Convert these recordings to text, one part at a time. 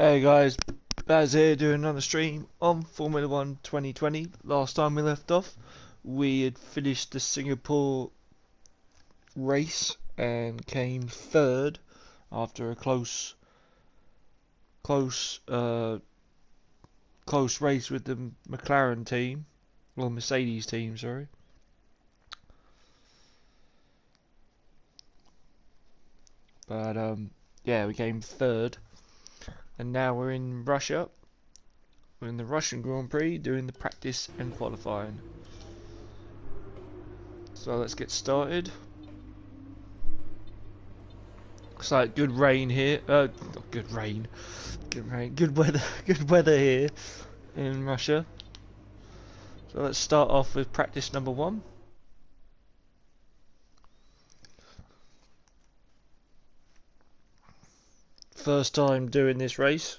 Hey guys, Baz here doing another stream on Formula 1 2020. Last time we left off, we had finished the Singapore race and came third after a close race with the McLaren team, well Mercedes team, sorry. But yeah, we came third, and now we're in Russia. We're in the Russian Grand Prix doing the practice and qualifying. So let's get started. Looks like good rain here. Not good rain. Good rain. Good weather. Good weather here in Russia. So let's start off with practice number 1. First time doing this race.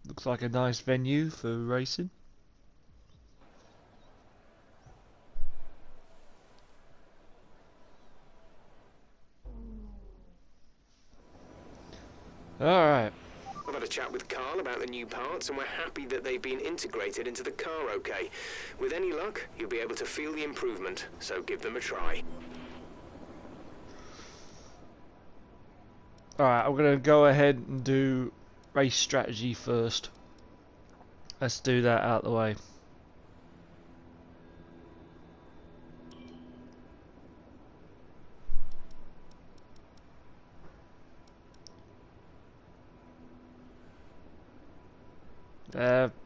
Looks like a nice venue for racing. Alright. I've had a chat with Carl about the new parts and we're happy that they've been integrated into the car okay. With any luck, you'll be able to feel the improvement, so give them a try. Alright, I'm going to go ahead and do race strategy first. Let's do that out of the way.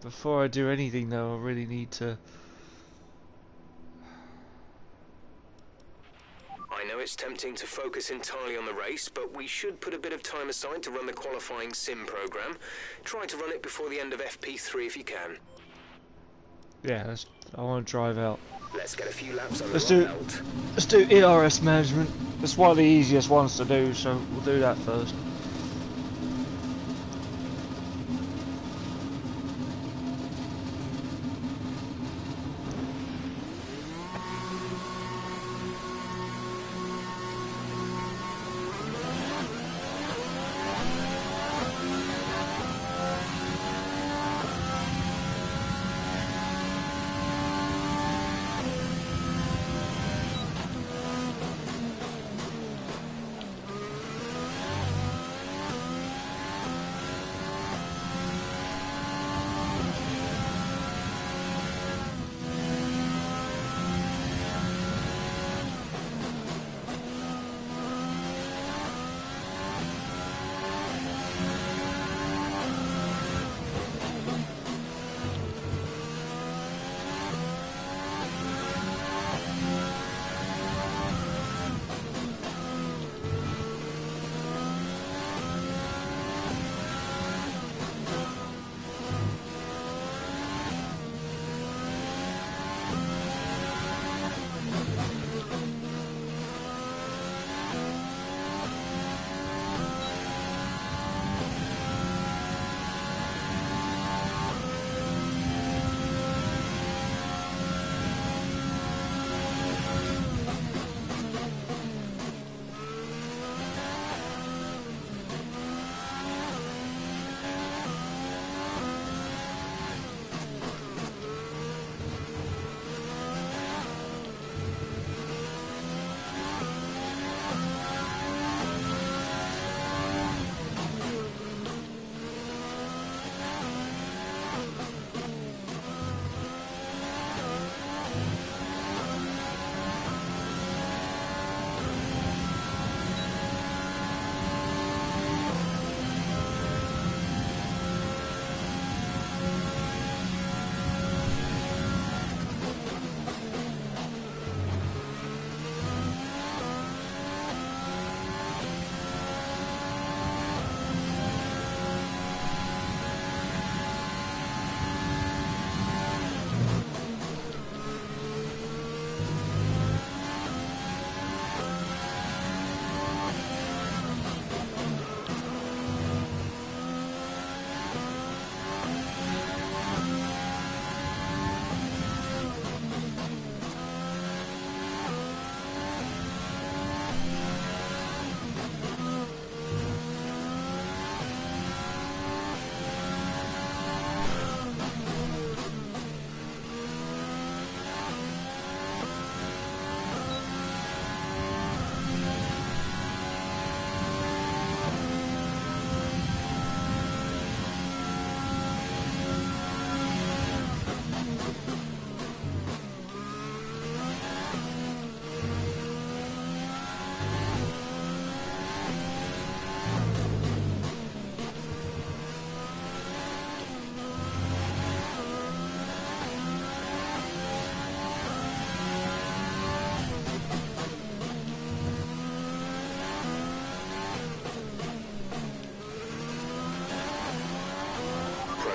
Before I do anything though, I really need to... I know it's tempting to focus entirely on the race, but we should put a bit of time aside to run the qualifying sim program. Try to run it before the end of FP3 if you can. Yeah, I want to drive out. Let's get a few laps on Let's the do belt. Let's do ERS management. It's one of the easiest ones to do, so we'll do that first.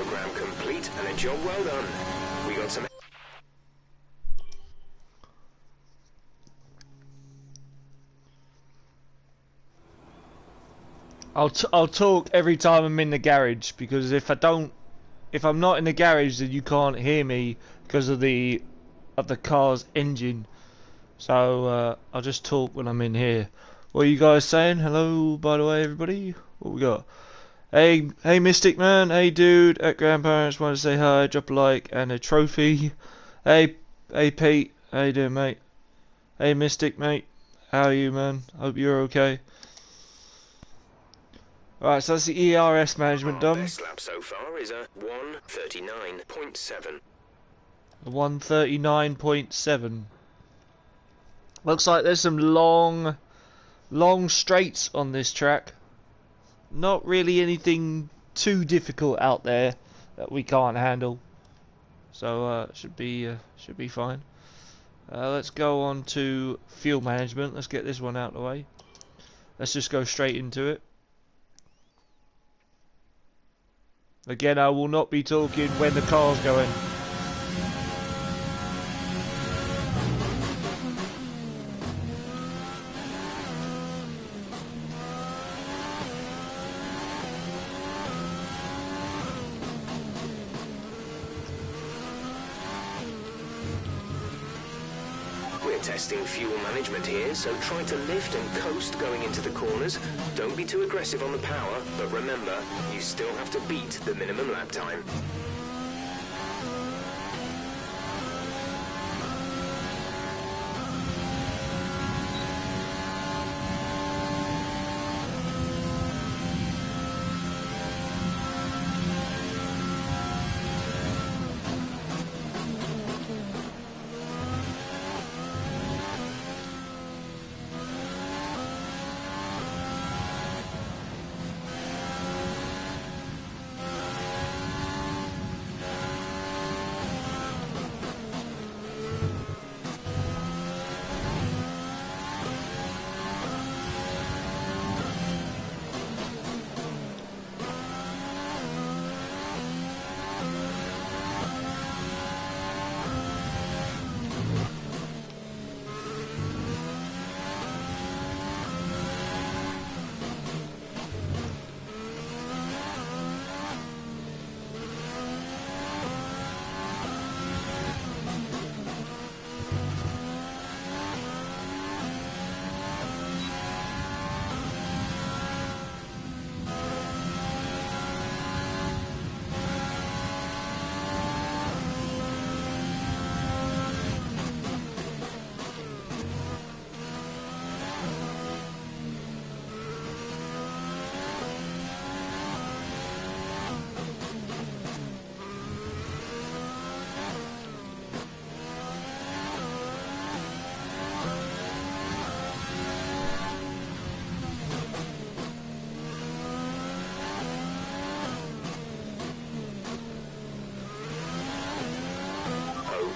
program complete and a job well done. We got some... I'll talk every time I'm in the garage, because if I'm not in the garage, then you can't hear me because of the car's engine. So I'll just talk when I'm in here. What are you guys saying? Hello, by the way, everybody. What we got? Hey, Mystic Man. Hey, dude. At Grandparents, want to say hi. Drop a like and a trophy. Hey, Pete. How you doing, mate? Hey, Mystic, mate. How are you, man? Hope you're okay. Right, so that's the ERS management done. Best lap so far is a 1:39.7. 1:39.7. Looks like there's some long straights on this track. Not really anything too difficult out there that we can't handle. So should be fine. Let's go on to fuel management. Let's get this one out of the way. Let's just go straight into it. Again, I will not be talking when the car's going. We're testing fuel management here, so try to lift and coast going into the corners. Don't be too aggressive on the power, but remember, you still have to beat the minimum lap time.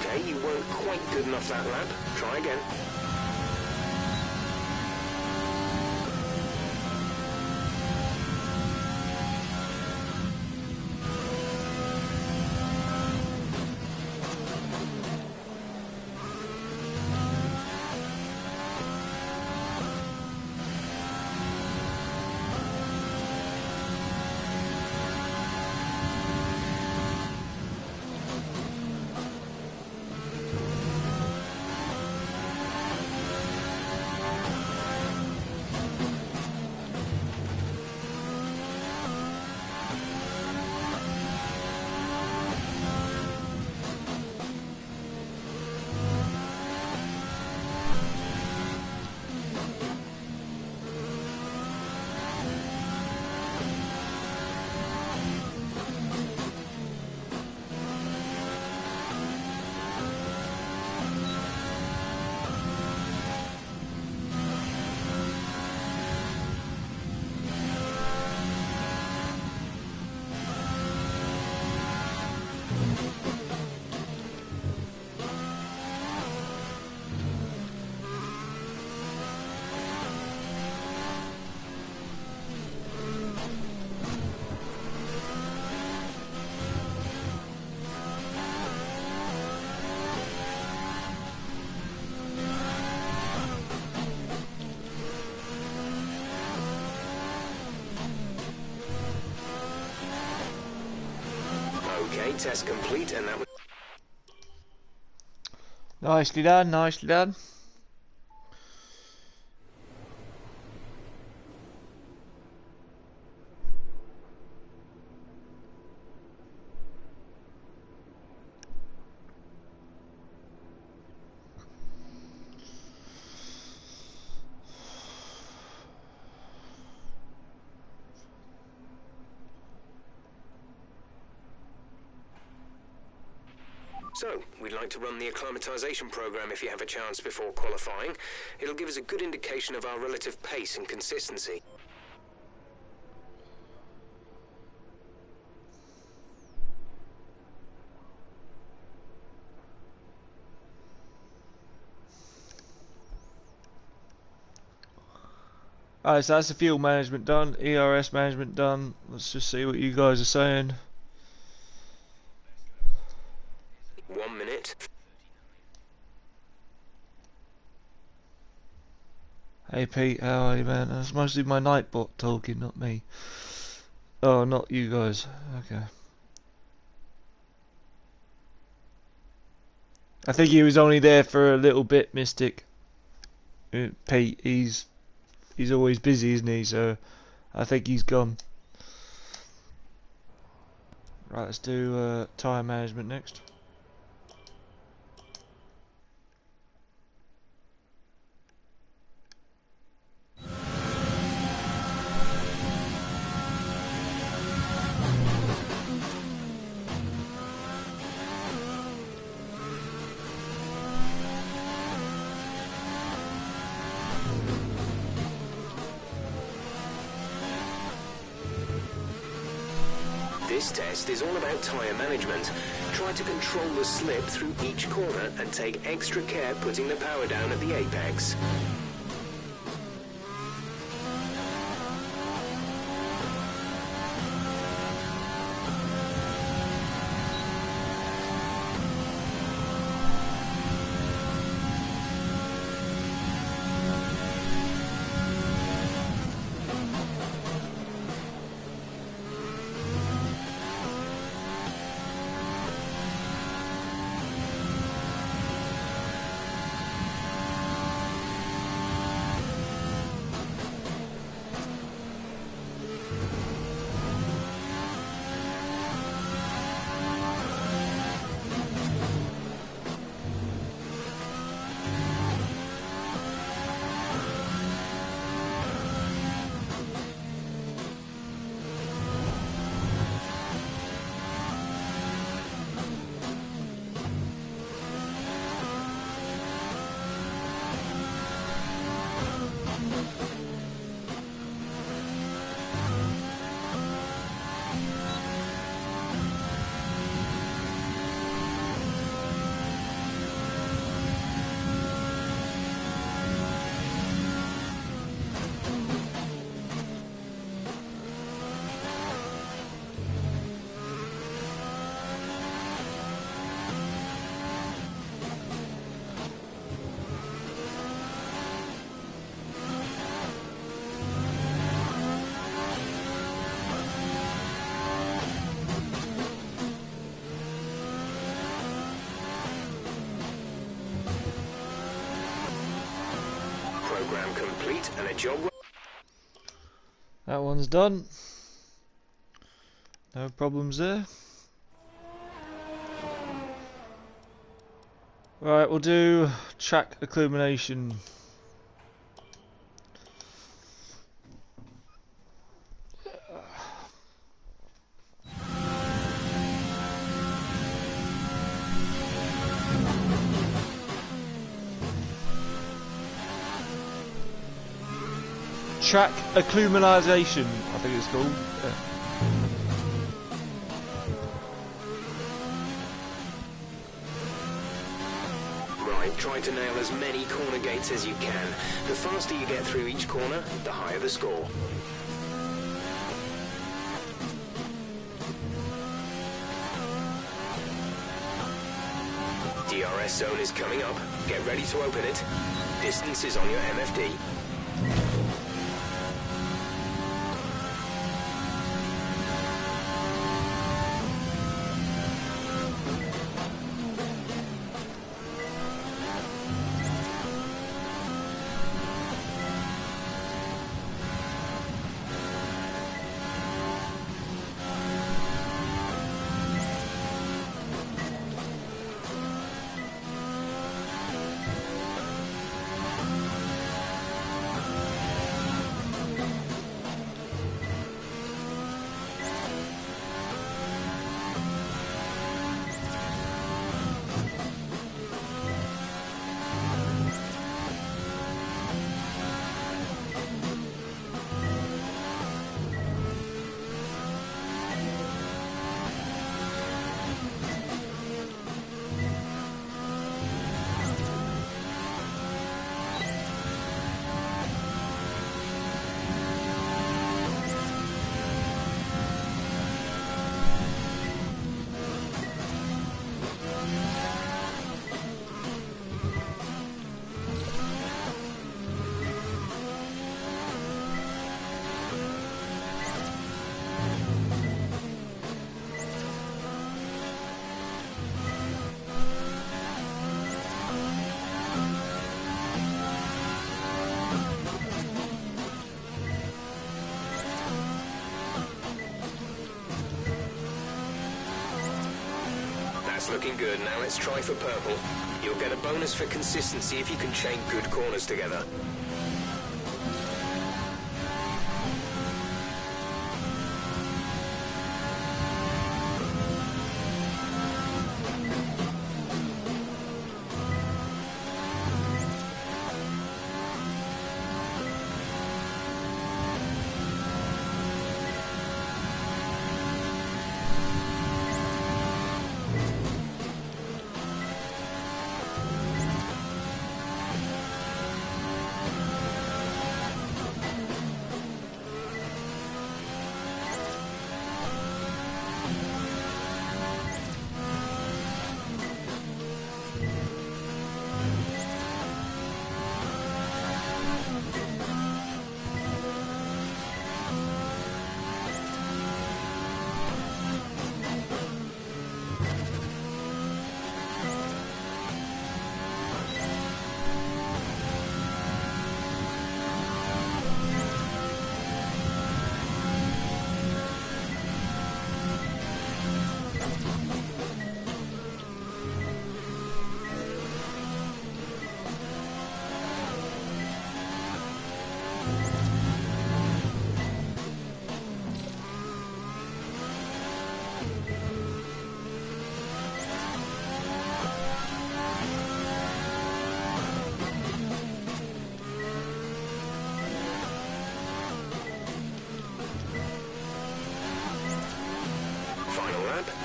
Okay, you weren't quite good enough that lap. Try again. Okay, test complete, and that was... Nicely done, nicely done. So, we'd like to run the acclimatization program if you have a chance before qualifying. It'll give us a good indication of our relative pace and consistency. Alright, so that's the fuel management done, ERS management done. Let's just see what you guys are saying. 1 minute. Hey Pete, how are you, man? That's mostly my Nightbot talking, not me. Oh, not you guys. Okay. I think he was only there for a little bit, Mystic. Pete, he's always busy, isn't he? So I think he's gone. Right, let's do tyre management next. This test is all about tyre management. Try to control the slip through each corner and take extra care putting the power down at the apex. Program complete and a job... That one's done. No problems there. Right, we'll do track illumination. Track illumination, I think it's called. Yeah. Right, try to nail as many corner gates as you can. The faster you get through each corner, the higher the score. DRS zone is coming up. Get ready to open it. Distance is on your MFD. That's looking good. Now let's try for purple. You'll get a bonus for consistency if you can chain good corners together.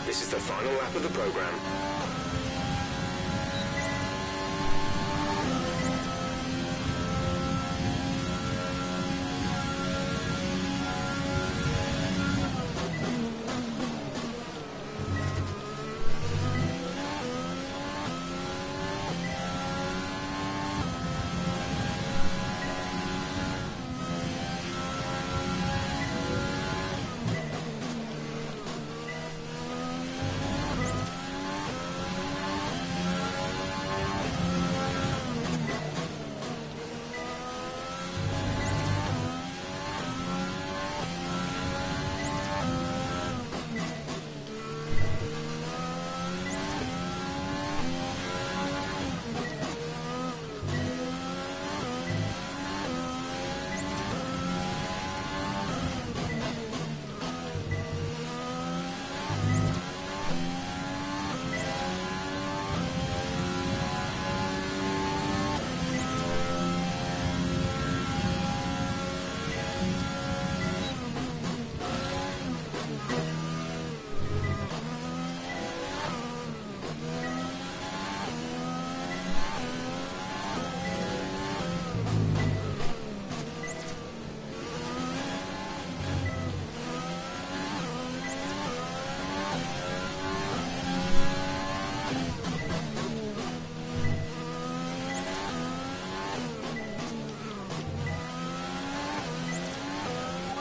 This is the final lap of the program.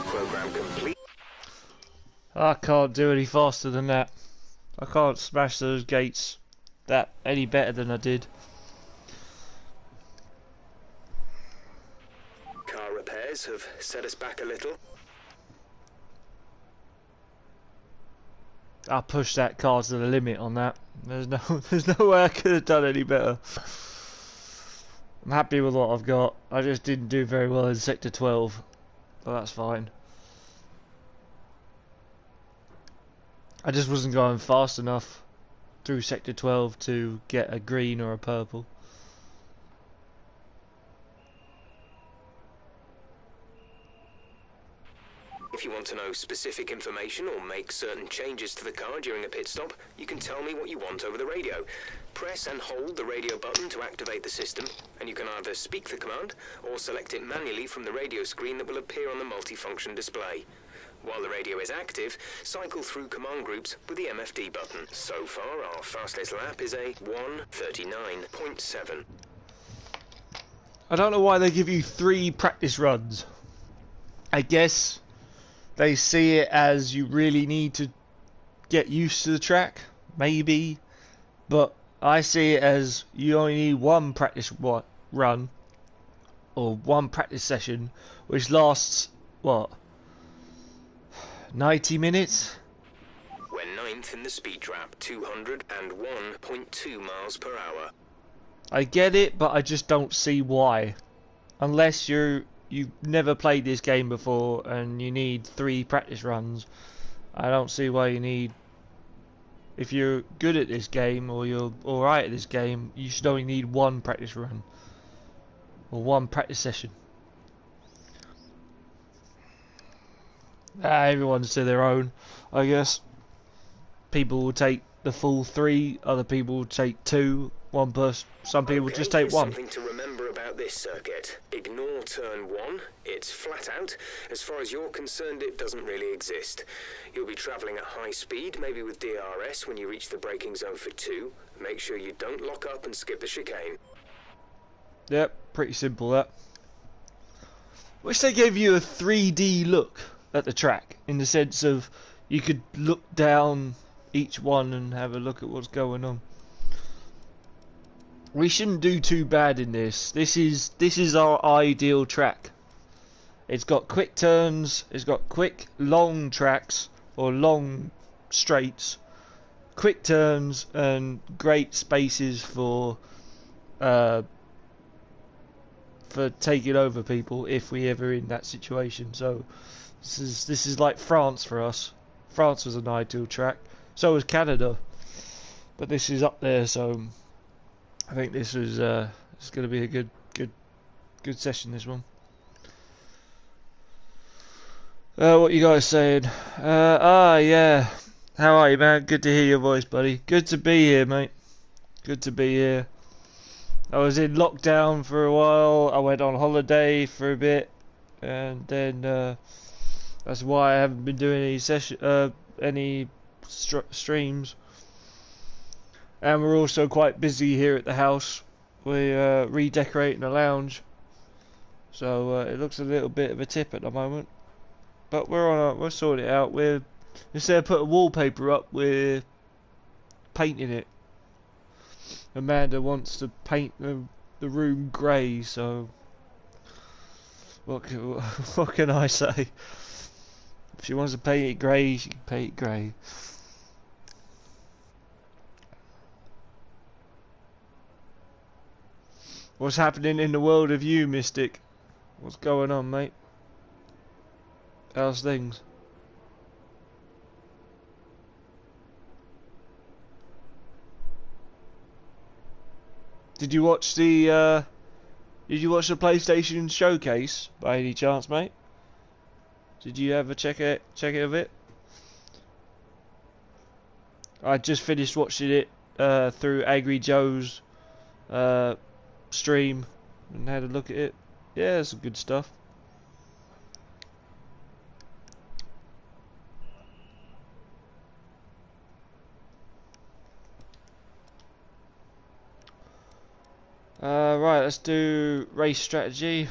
Program complete. I can't do any faster than that. I can't smash those gates that any better than I did. Car repairs have set us back a little. I pushed that car to the limit on that. There's no way I could have done any better. I'm happy with what I've got. I just didn't do very well in sector 12, but that's fine. I just wasn't going fast enough through sector 12 to get a green or a purple. If you want to know specific information or make certain changes to the car during a pit stop, you can tell me what you want over the radio. Press and hold the radio button to activate the system, and you can either speak the command or select it manually from the radio screen that will appear on the multifunction display. While the radio is active, cycle through command groups with the MFD button. So far, our fastest lap is a 1:39.7. I don't know why they give you 3 practice runs. I guess they see it as you really need to get used to the track, maybe. But I see it as you only need 1 practice run, or 1 practice session, which lasts, what, 90 minutes? When 9th lengthen the speed trap, 201.2 miles per hour. I get it, but I just don't see why. Unless you've never played this game before and you need 3 practice runs, I don't see why you need. If you're good at this game or you're alright at this game, you should only need 1 practice run or 1 practice session. Everyone's to their own, I guess. People will take the full 3, other people will take 2, one person. Some people just take 1. Something to remember about this circuit. Ignore turn 1. It's flat out. As far as you're concerned, it doesn't really exist. You'll be travelling at high speed, maybe with DRS when you reach the braking zone for 2. Make sure you don't lock up and skip the chicane. Yep, pretty simple that. Wish they gave you a 3D look at the track, in the sense of you could look down each one and have a look at what's going on. We shouldn't do too bad in this. This is our ideal track. It's got quick turns, it's got quick long tracks or long straights, quick turns and great spaces for taking over people if we ever in that situation. So this is like France for us. France was an ideal track. So was Canada, but this is up there. So I think this is it's going to be a good session. This one. What you guys saying? Yeah. How are you, man? Good to hear your voice, buddy. Good to be here, mate. Good to be here. I was in lockdown for a while. I went on holiday for a bit, and then that's why I haven't been doing any streams. And we're also quite busy here at the house. We're redecorating the lounge, so it looks a little bit of a tip at the moment. But we're sorting it out. Instead of putting wallpaper up, we're painting it. Amanda wants to paint the room grey, so what can I say? If she wants to paint it grey, she can paint it grey. What's happening in the world of you, Mystic? What's going on, mate? How's things? Did you watch the PlayStation showcase by any chance, mate? Did you ever check it of it? I just finished watching it through Angry Joe's stream and had a look at it. Yeah, some good stuff. Right, let's do race strategy.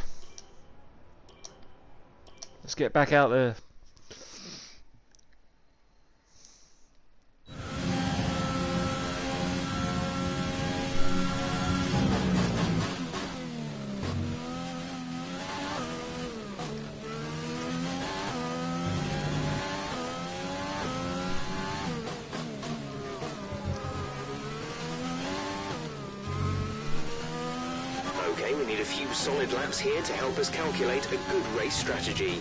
Let's get back out there. Okay, we need a few solid laps here to help us calculate a good race strategy.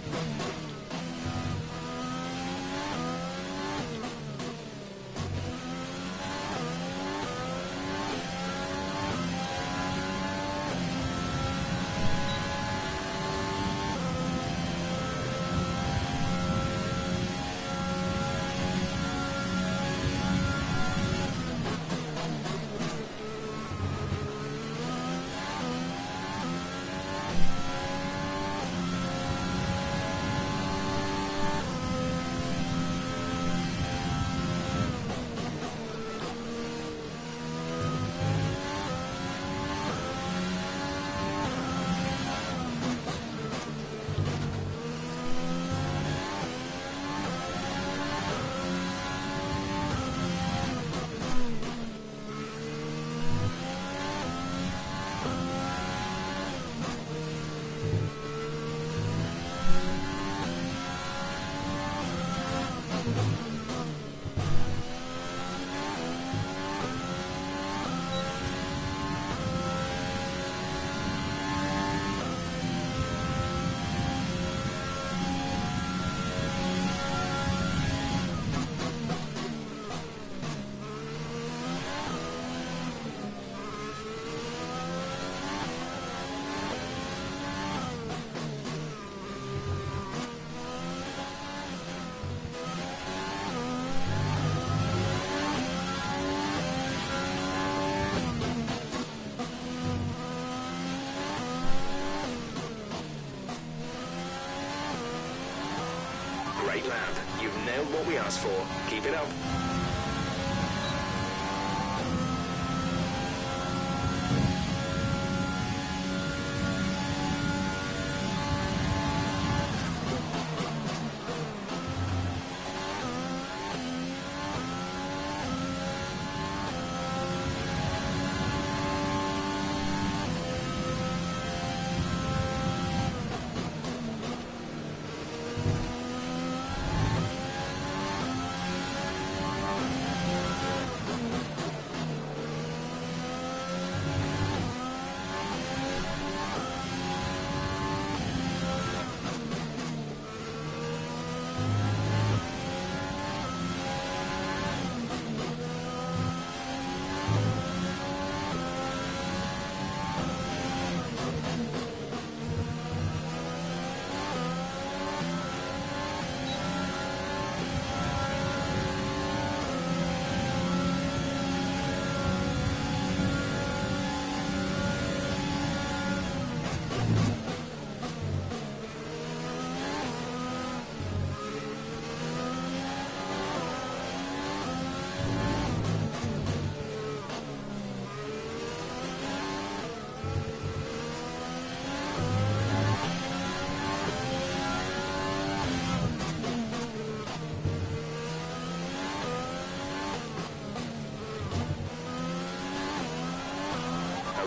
what we asked for. Keep it up.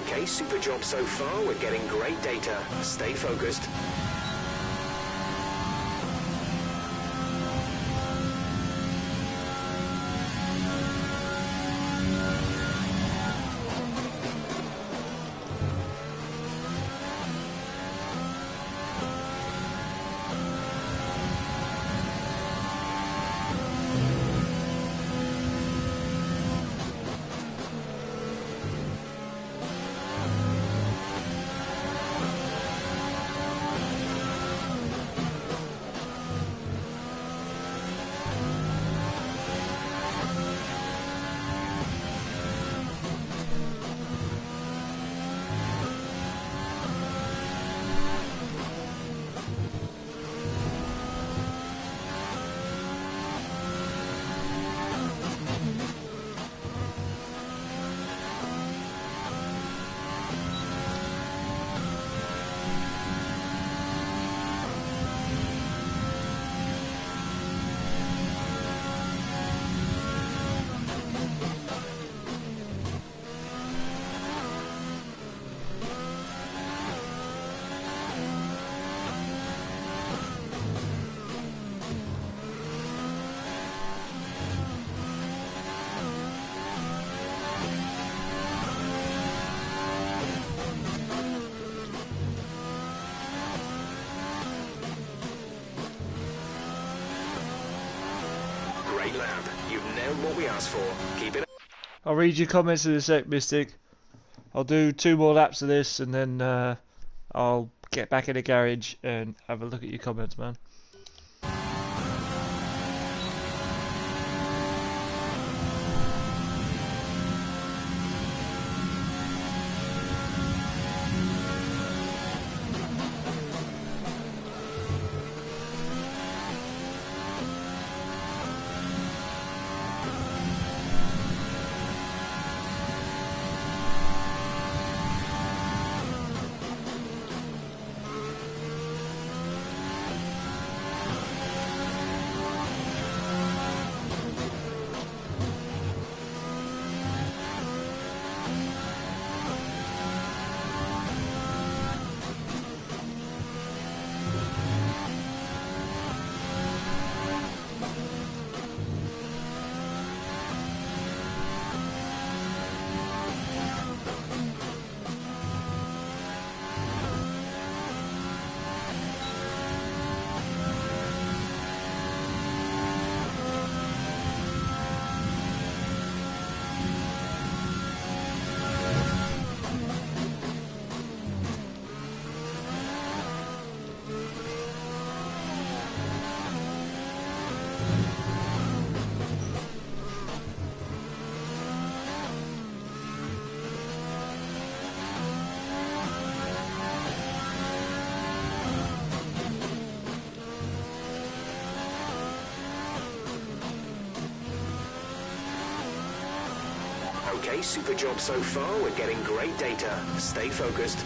Okay, super job so far. We're getting great data. Stay focused. Great lap. You've nailed what we asked for. Keep it up. I'll read your comments in a sec, Mystic. I'll do 2 more laps of this and then I'll get back in the garage and have a look at your comments, man. Okay, super job so far. We're getting great data. Stay focused.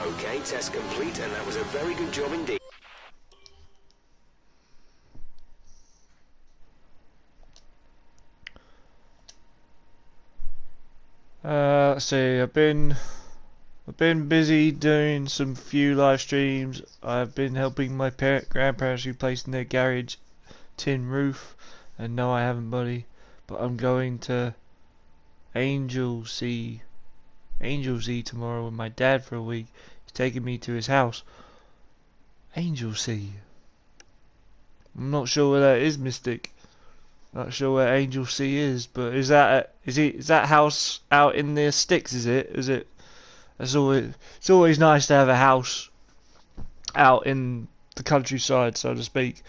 Okay, test complete, and that was a very good job indeed. Let's see. I've been busy doing some few live streams. I've been helping my grandparents replacing their garage tin roof, and no, I haven't, buddy. But I'm going to Anglesey tomorrow with my dad for a week. He's taking me to his house. Anglesey. I'm not sure where that is, Mystic. Not sure where Anglesey is, but is that house out in the sticks? Is it? It's always nice to have a house out in the countryside, so to speak.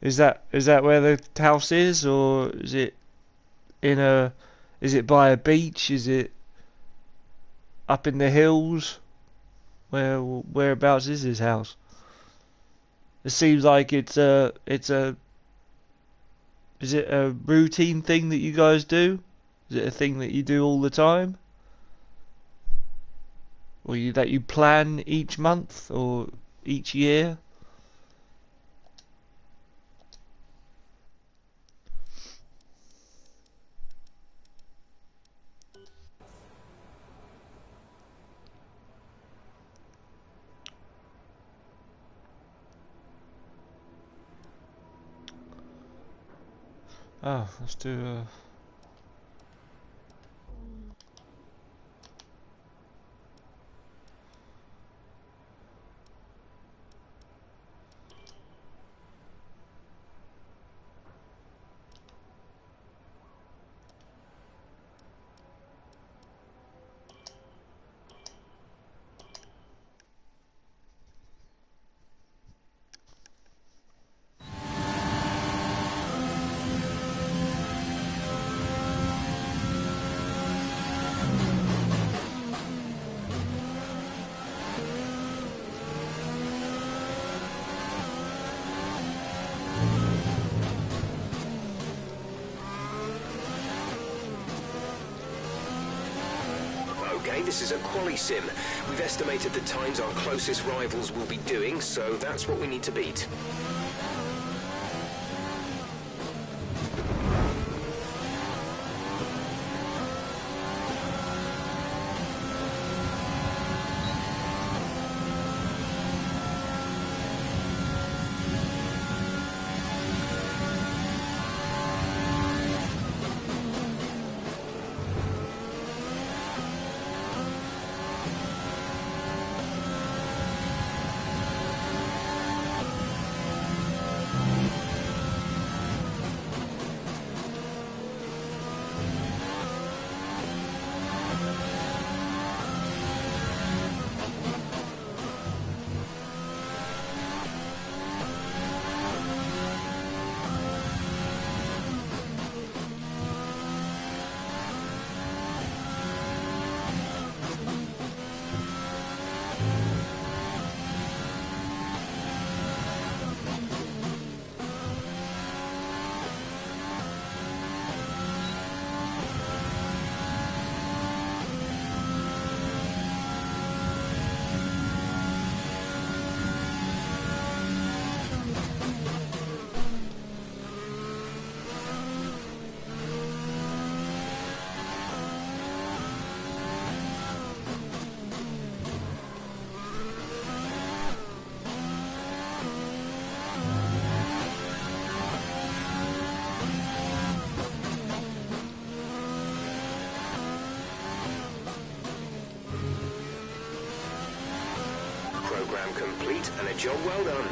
Is that where the house is, or is it is it by a beach? Is it up in the hills? Whereabouts is his house? It seems like is it a routine thing that you guys do? Is it a thing that you do all the time? Or that you plan each month or each year? Oh, let's do Okay, this is a quali sim. We've estimated the times our closest rivals will be doing, so that's what we need to beat. complete and a job well done.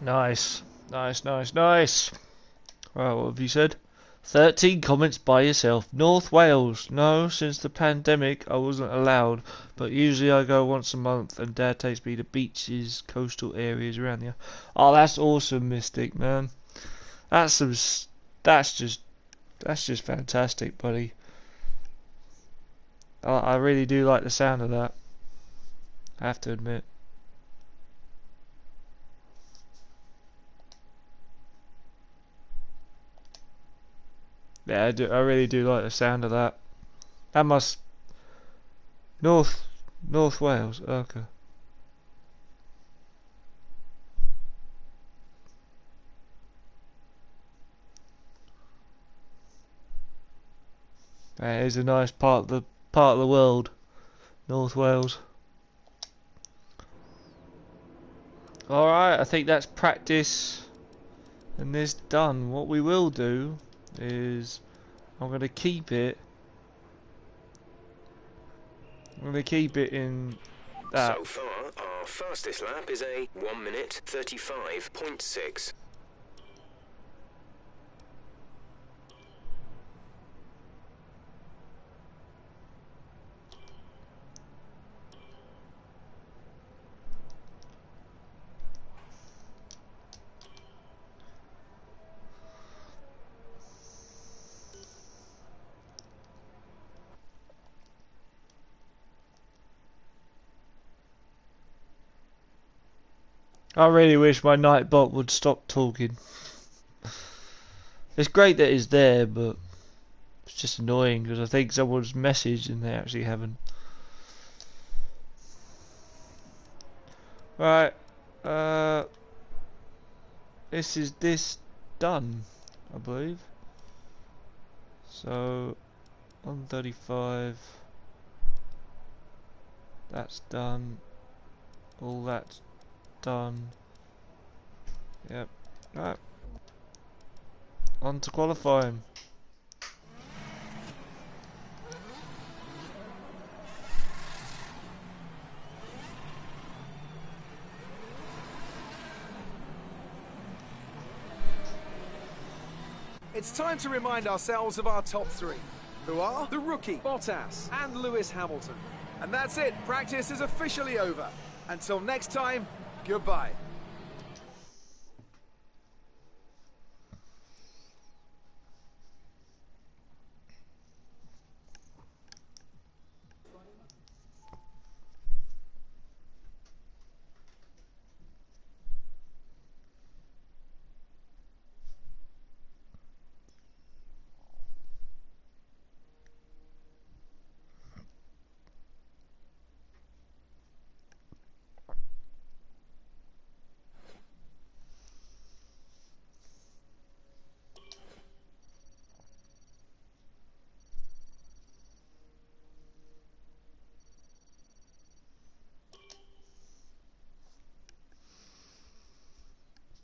Nice. Nice, nice, nice. Right, what have you said? 13 comments by yourself. North Wales. No, since the pandemic I wasn't allowed, but usually I go once a month and Dad takes me to beaches, coastal areas around here. Oh, that's awesome, Mystic, man. That's just fantastic, buddy. I really do like the sound of that. I have to admit. Yeah, I really do like the sound of that. That must North Wales. Okay. That is a nice part of the world, North Wales. All right, I think that's practice, and this done. What we will do is I'm gonna keep it. I'm gonna keep it in that. So far, our fastest lap is a 1 minute 35.6. I really wish my Nightbot would stop talking. It's great that it's there, but it's just annoying because I think someone's messaged and they actually haven't. Right, this done, I believe. So 135. That's done. All that's done. Yep. Right. On to qualifying. It's time to remind ourselves of our top three, who are the rookie, Bottas, and Lewis Hamilton. And that's it, practice is officially over. Until next time, goodbye.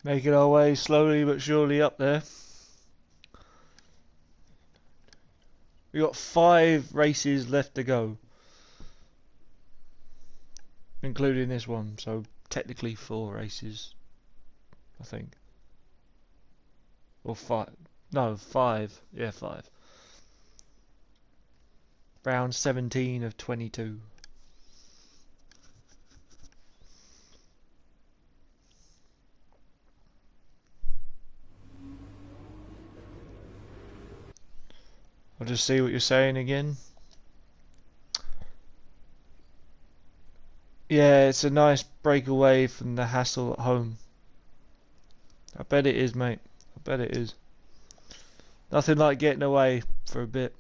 Making our way slowly but surely up there. We got 5 races left to go, including this one. So technically 4 races, I think. Or 5. No, 5. Yeah, 5. Round 17 of 22. I'll just see what you're saying again. Yeah, it's a nice break away from the hassle at home. I bet it is, mate. I bet it is. Nothing like getting away for a bit.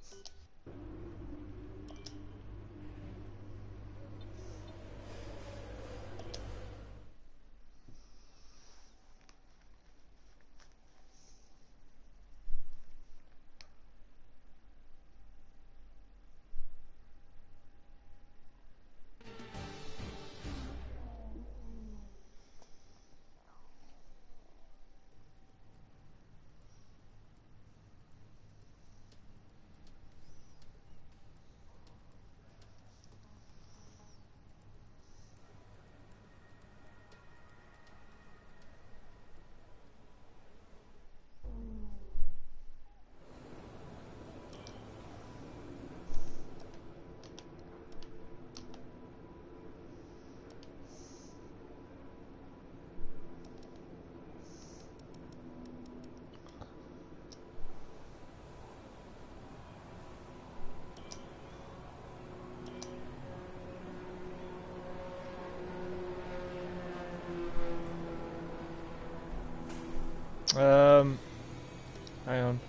Hang on.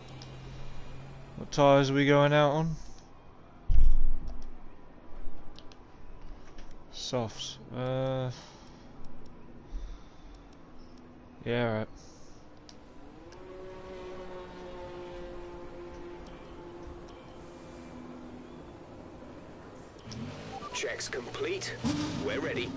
What tyres are we going out on? Softs. Yeah, right. Checks complete. We're ready.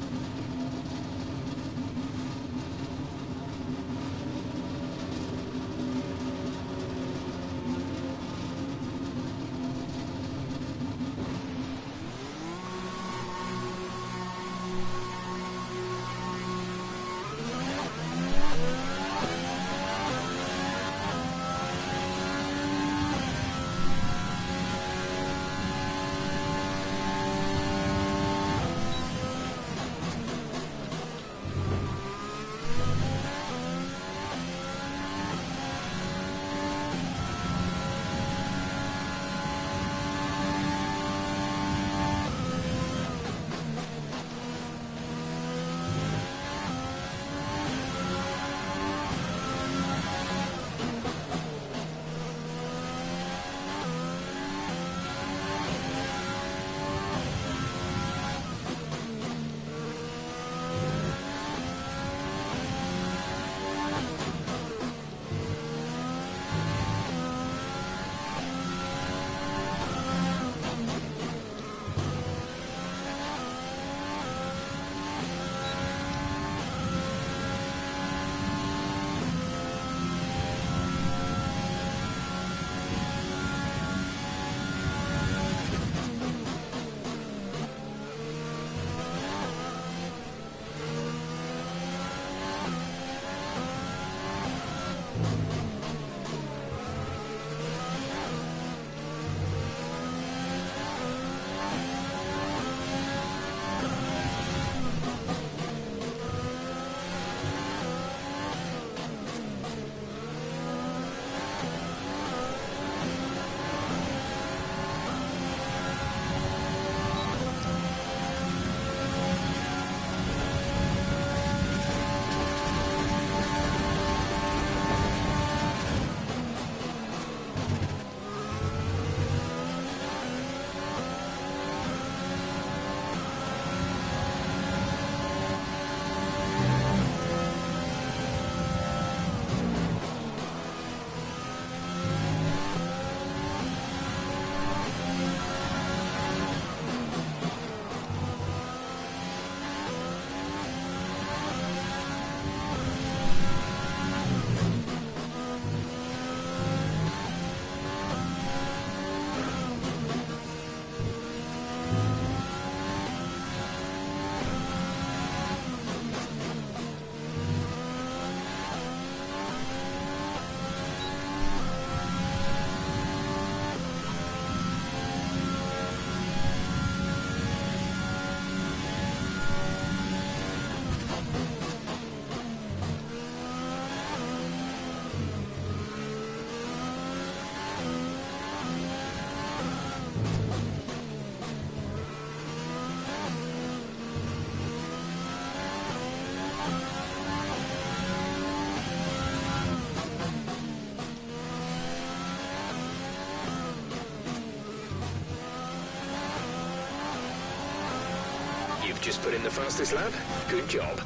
You've just put in the fastest lap. Good job.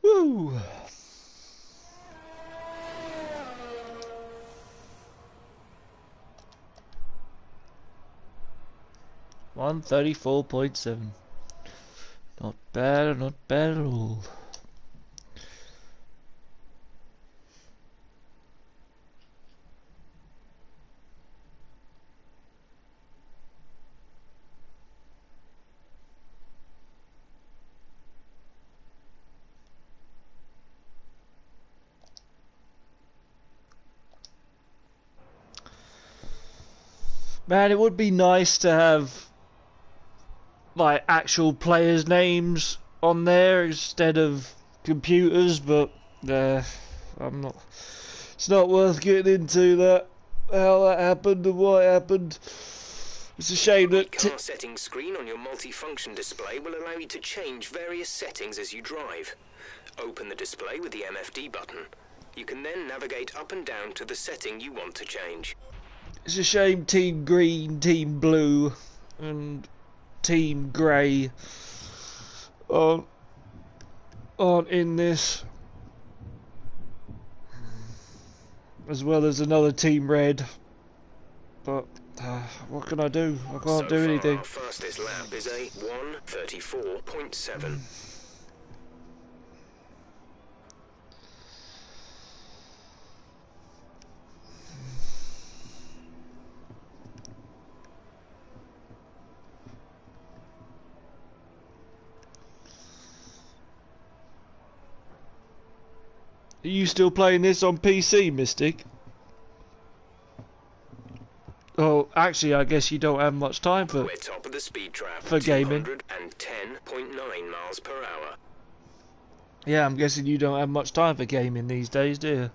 Woo! $134.7. Not bad at all. Man, it would be nice to have like actual players' names on there instead of computers, but I'm not. It's not worth getting into that. How that happened and why it happened. It's a shame The that. car settings screen on your multi-function display will allow you to change various settings as you drive. Open the display with the MFD button. You can then navigate up and down to the setting you want to change. It's a shame Team Green, Team Blue and Team Grey aren't in this, as well as another Team Red, but what can I do? I can't do anything. Our fastest lap is a 1:34.7. Are you still playing this on PC, Mystic? Oh, actually, I guess you don't have much time for We're top of the speed trap for gaming. 210.9 miles per hour. Yeah, I'm guessing you don't have much time for gaming these days, do you?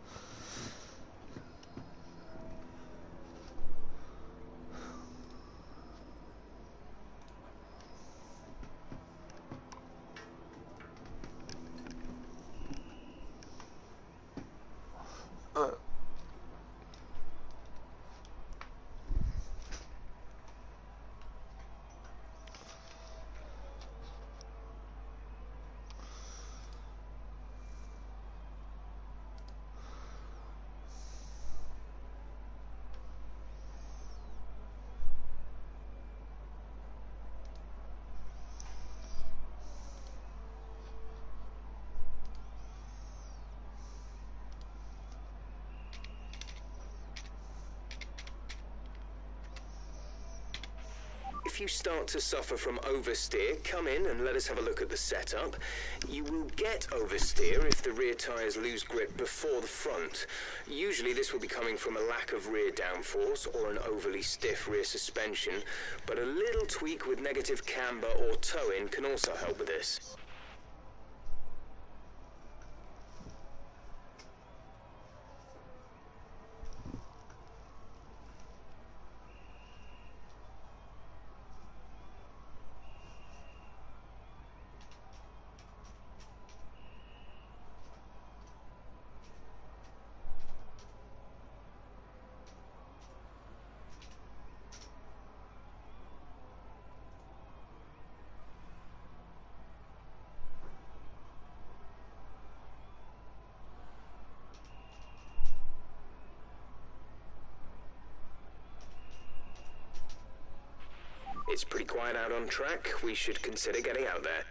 If you start to suffer from oversteer, come in and let us have a look at the setup. You will get oversteer if the rear tyres lose grip before the front. Usually this will be coming from a lack of rear downforce or an overly stiff rear suspension, but a little tweak with negative camber or toe-in can also help with this. It's pretty quiet out on track. We should consider getting out there.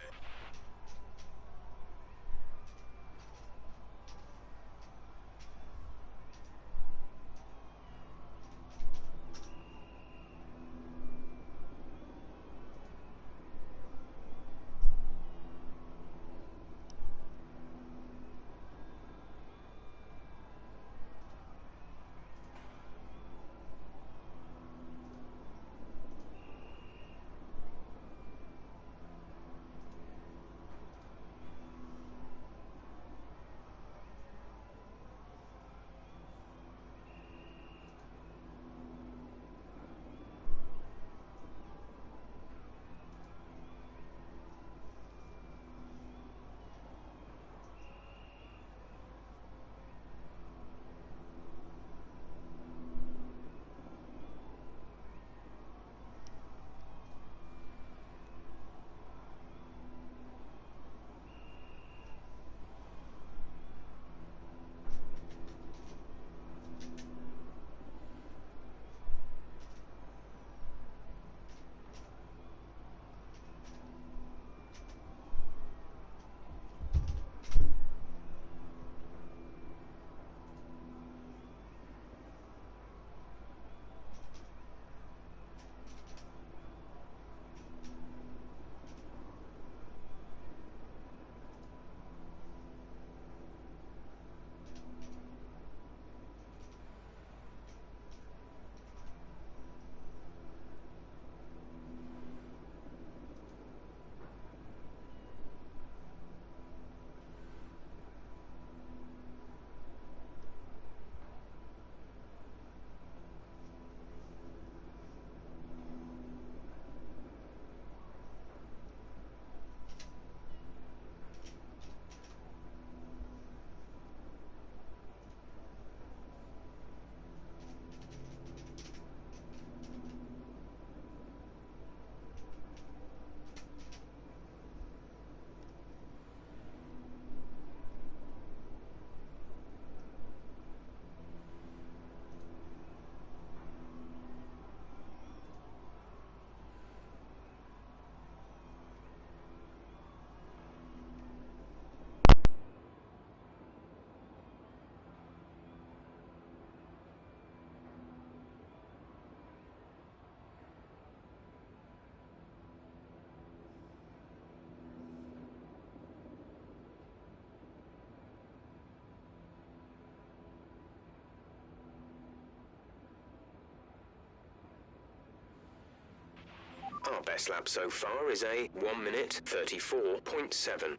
Our best lap so far is a 1 minute 34.7.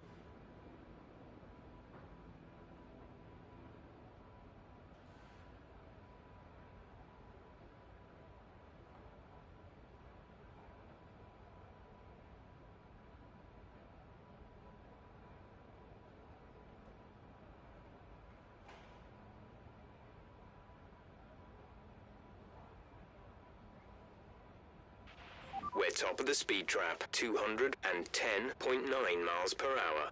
We're top of the speed trap, 210.9 miles per hour.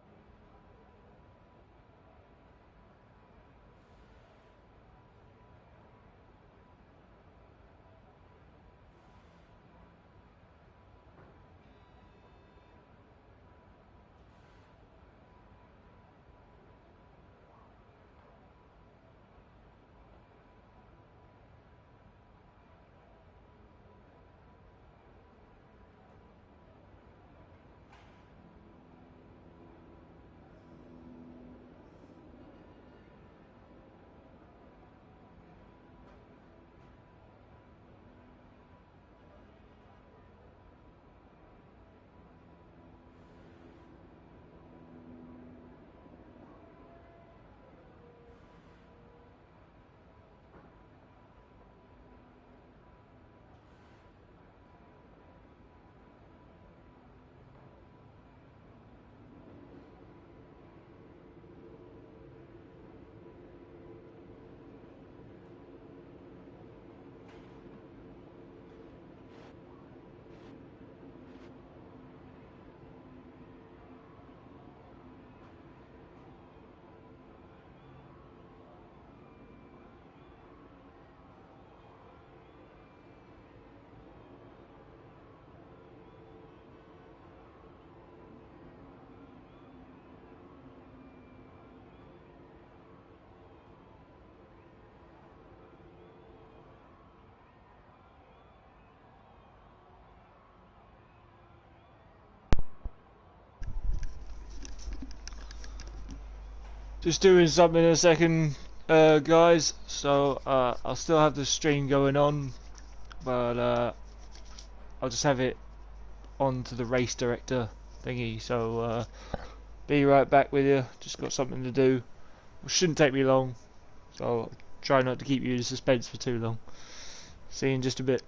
Just doing something in a second, guys. So I'll still have the stream going on, but I'll just have it on to the race director thingy. So be right back with you. Just got something to do. It shouldn't take me long, so I'll try not to keep you in suspense for too long. See you in just a bit.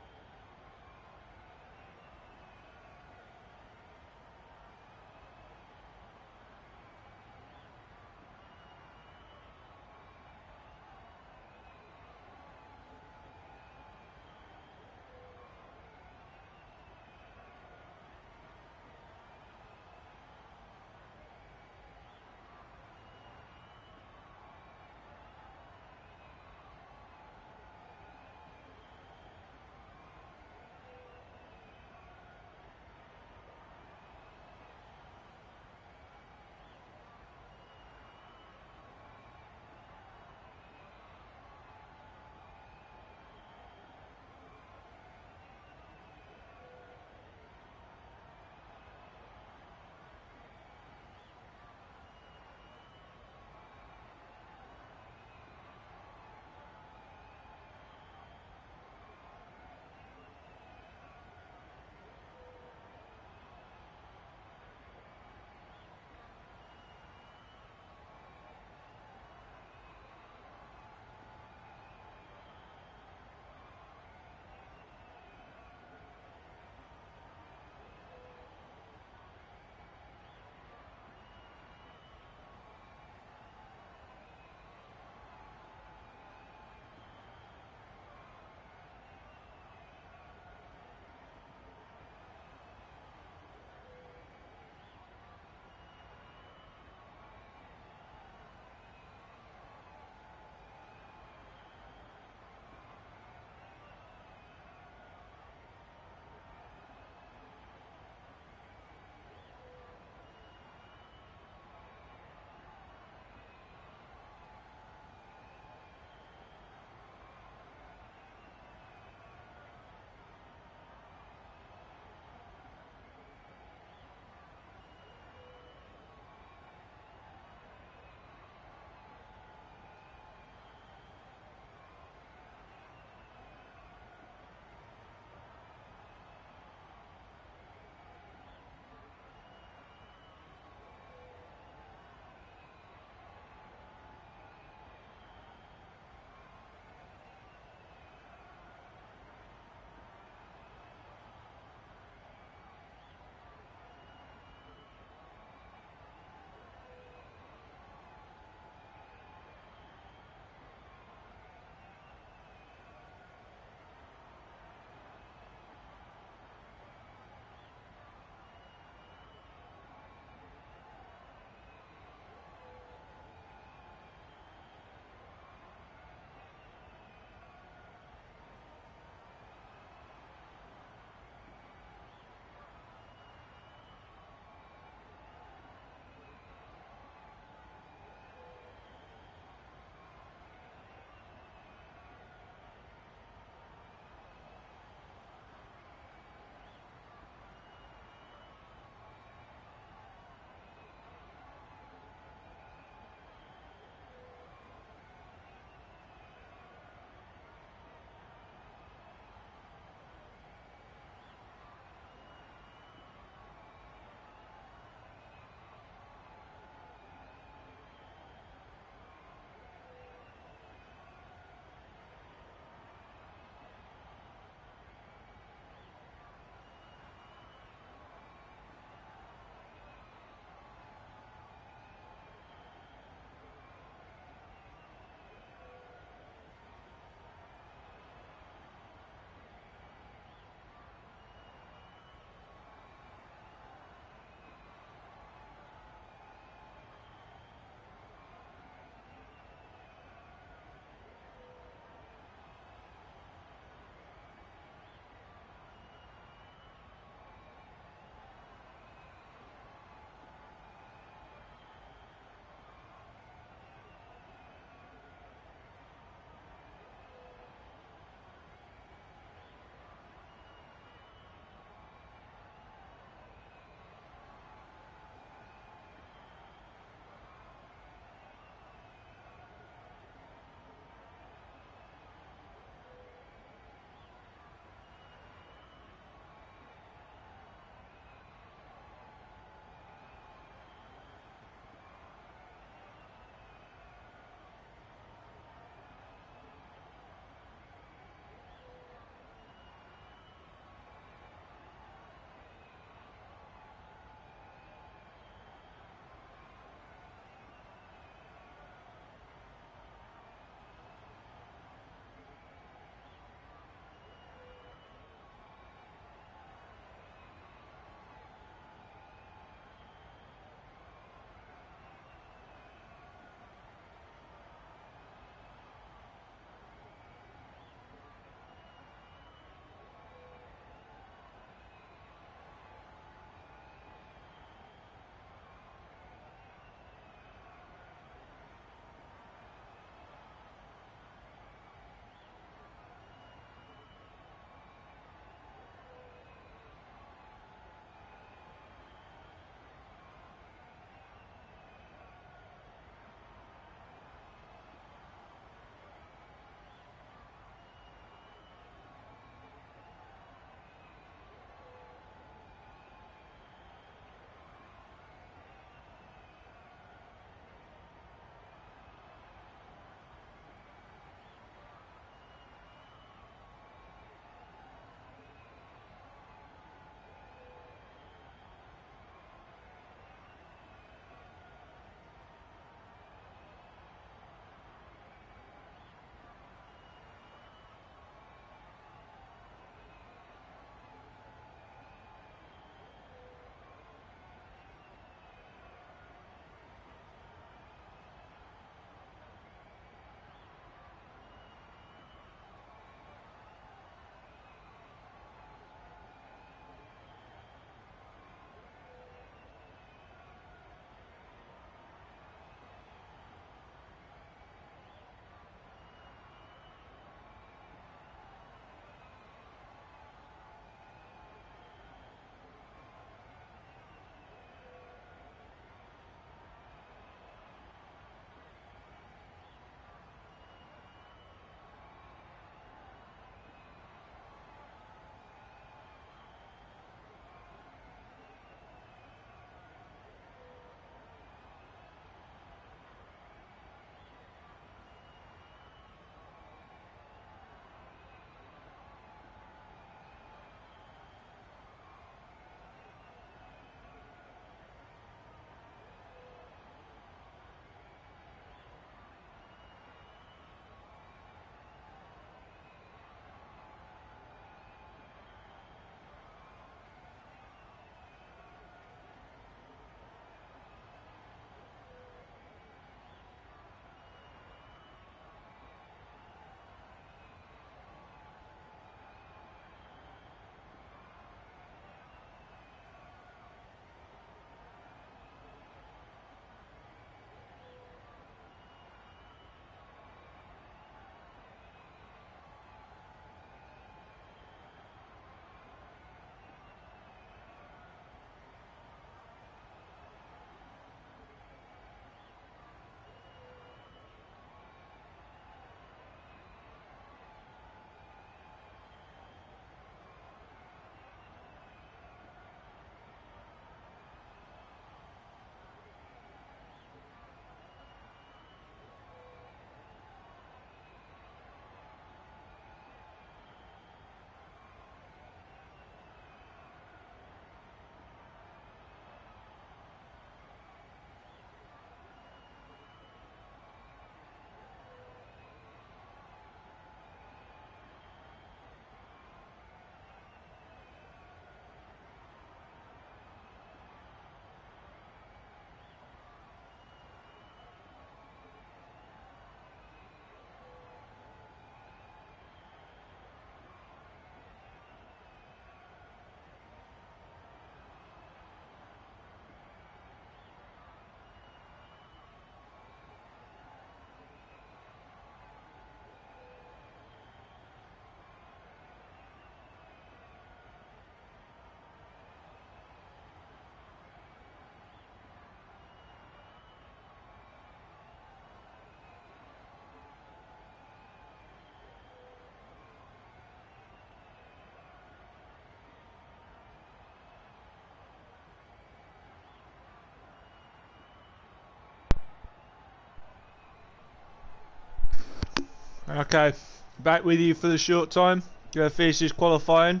Okay, back with you for the short time. Gonna finish this qualifying,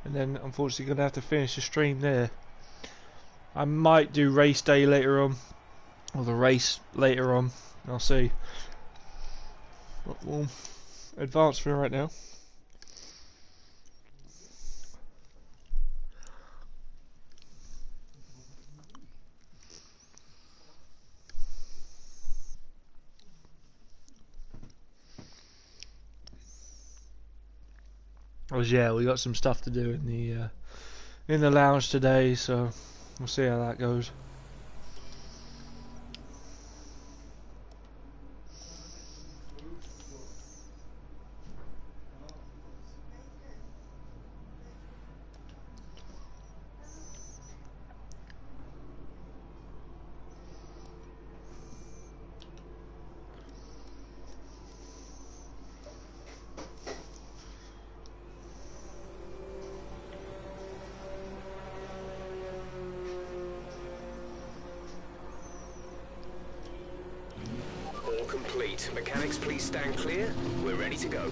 and then unfortunately gonna have to finish the stream there. I might do race day later on, or the race later on. I'll see. But we'll advance for right now. Oh yeah, we got some stuff to do in the lounge today, so we'll see how that goes. All complete. Mechanics, please stand clear. We're ready to go.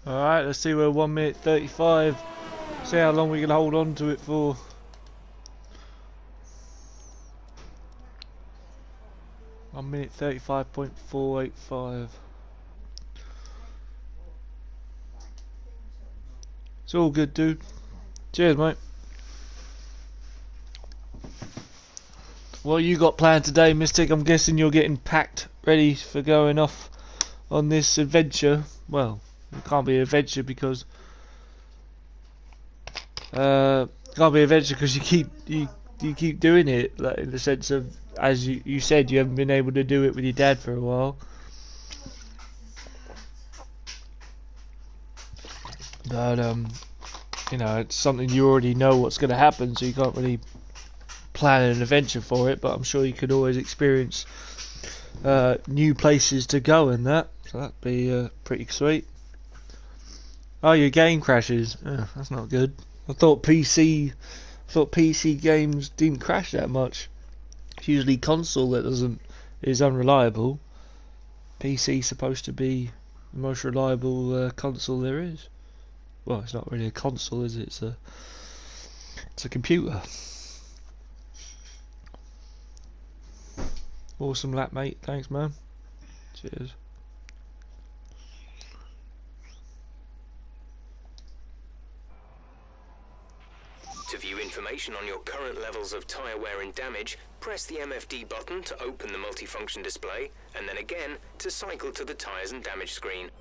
Alright, let's see we're 1 minute 35. See how long we can hold on to it for. 1 minute 35.485. It's all good, dude. Cheers, mate. What you got planned today, Mystic? I'm guessing you're getting packed, ready for going off on this adventure. Well, it can't be an adventure because you keep doing it, like, in the sense of, as you said, you haven't been able to do it with your dad for a while. But you know, it's something you already know what's going to happen, so you can't really plan an adventure for it. But I'm sure you could always experience new places to go and that. So that'd be pretty sweet. Oh, your game crashes. Oh, that's not good. I thought PC games didn't crash that much. It's usually console that is unreliable. PC's supposed to be the most reliable console there is. Well, it's not really a console, is it? It's a computer. Awesome lap, mate. Thanks, man. Cheers. To view information on your current levels of tyre wear and damage, press the MFD button to open the multifunction display, and then again to cycle to the tyres and damage screen.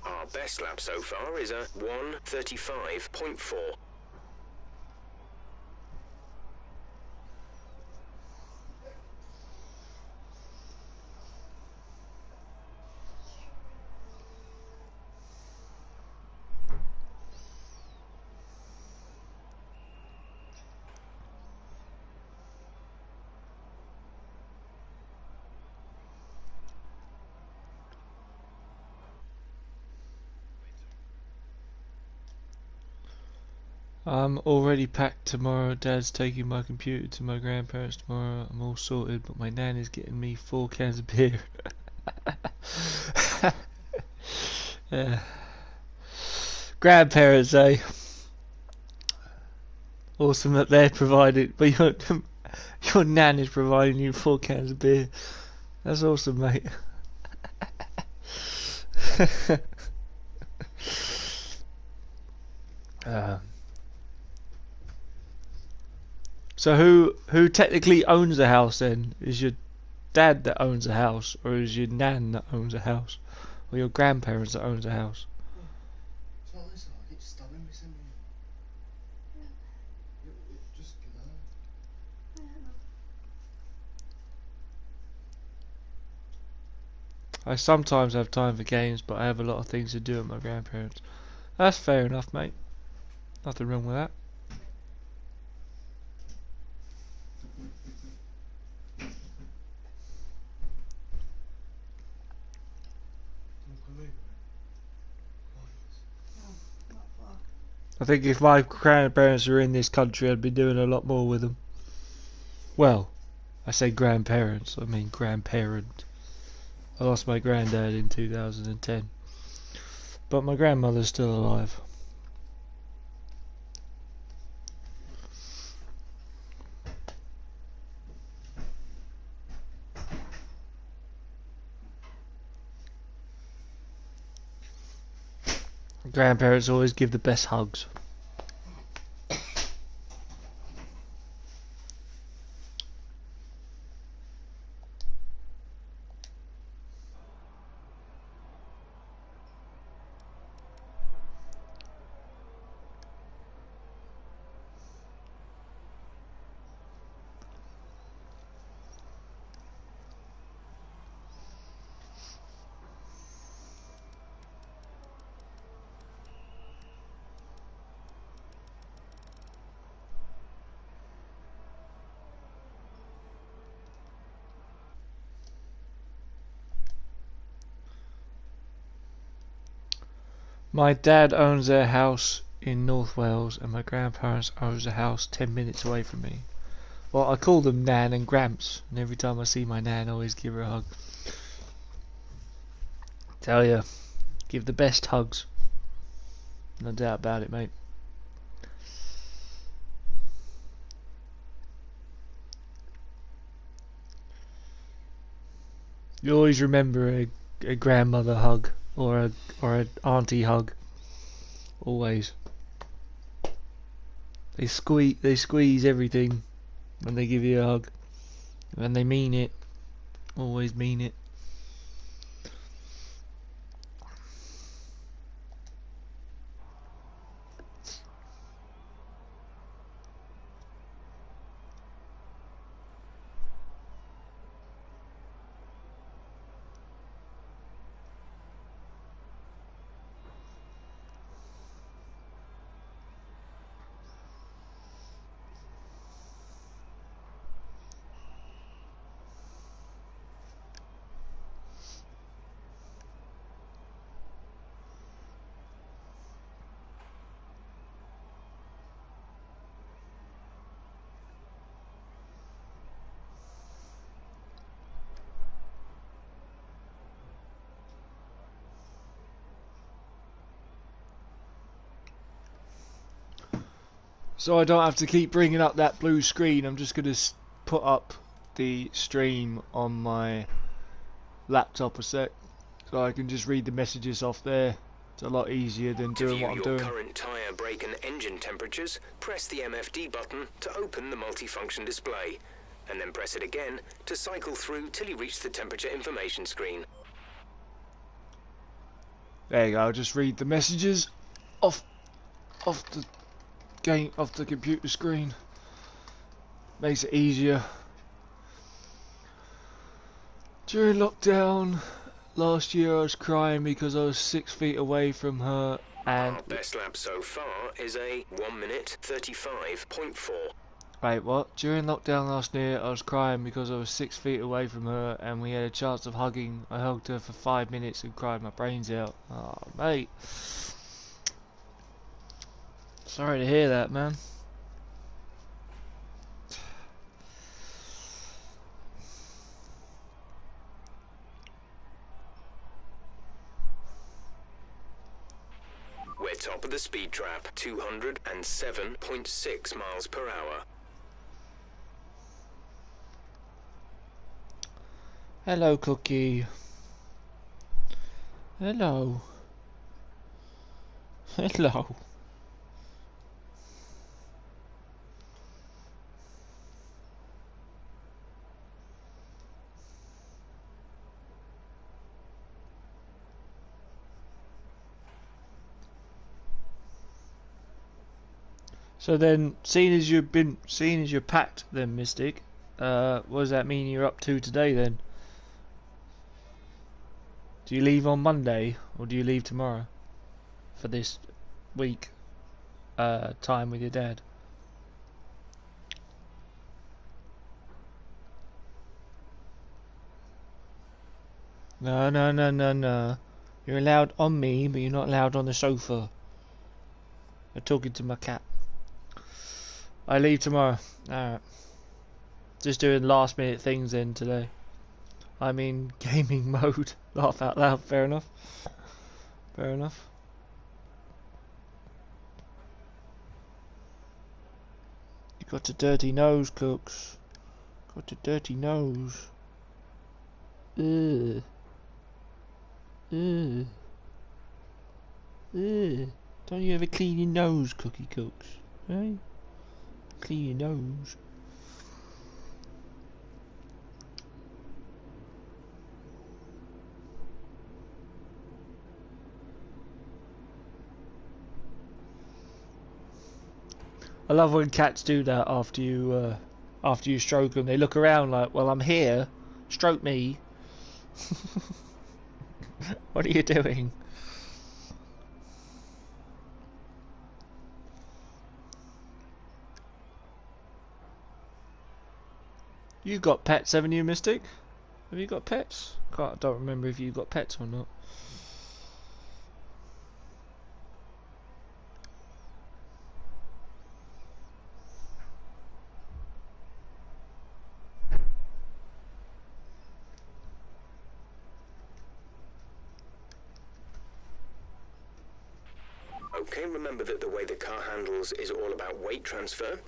Our best lap so far is a 1:35.4. I'm already packed tomorrow. Dad's taking my computer to my grandparents tomorrow. I'm all sorted, but my nan is getting me 4 cans of beer. Yeah. Grandparents, eh? Awesome that they're provided, but your nan is providing you 4 cans of beer. That's awesome, mate. So who technically owns the house then? Is your dad that owns the house, or is your nan that owns the house, or your grandparents that owns the house? It's not this hard. I keep stabbing me, something. It just I sometimes have time for games, but I have a lot of things to do with my grandparents. That's fair enough, mate. Nothing wrong with that. I think if my grandparents were in this country, I'd be doing a lot more with them. Well, I say grandparents, I mean grandparent. I lost my granddad in 2010, but my grandmother's still alive. Grandparents always give the best hugs. My dad owns their house in North Wales and my grandparents owns a house 10 minutes away from me. Well, I call them Nan and Gramps, and every time I see my Nan I always give her a hug. Tell ya, give the best hugs. No doubt about it, mate. You always remember a grandmother hug or an auntie hug. Always. They squeeze everything when they give you a hug. And they mean it. Always mean it. So I don't have to keep bringing up that blue screen. I'm just going to put up the stream on my laptop a sec, so I can just read the messages off there. It's a lot easier than doing what I'm doing. To view your current tyre, brake and engine temperatures, press the MFD button to open the multifunction display, and then press it again to cycle through till you reach the temperature information screen. There you go. I'll just read the messages off the computer screen. Makes it easier. During lockdown last year I was crying because I was 6 feet away from her and... Our best lap so far is a 1 minute 35.4. Wait, what? During lockdown last year I was crying because I was 6 feet away from her and we had a chance of hugging. I hugged her for 5 minutes and cried my brains out. Oh, mate. Sorry to hear that, man. We're top of the speed trap, 207.6 miles per hour. Hello, Cookie. Hello. Hello. So then, seeing as you're packed, then Mystic, what does that mean you're up to today then? Do you leave on Monday or do you leave tomorrow for this week time with your dad? No, no, no, no, no. You're allowed on me, but you're not allowed on the sofa. I'm talking to my cat. I leave tomorrow. Alright. Just doing last minute things then today. I'm in gaming mode. Laugh out loud. Fair enough. Fair enough. You got a dirty nose, Cooks. Got a dirty nose. Ugh. Ugh. Ugh. Don't you ever clean your nose, Cookie Cooks? Hey? Clean your nose. I love when cats do that after you stroke them. They look around like, well, I'm here. Stroke me. What are you doing? You got pets, haven't you, Mystic? Have you got pets? I don't remember if you got pets or not. Okay, remember that the way the car handles is all about weight transfer.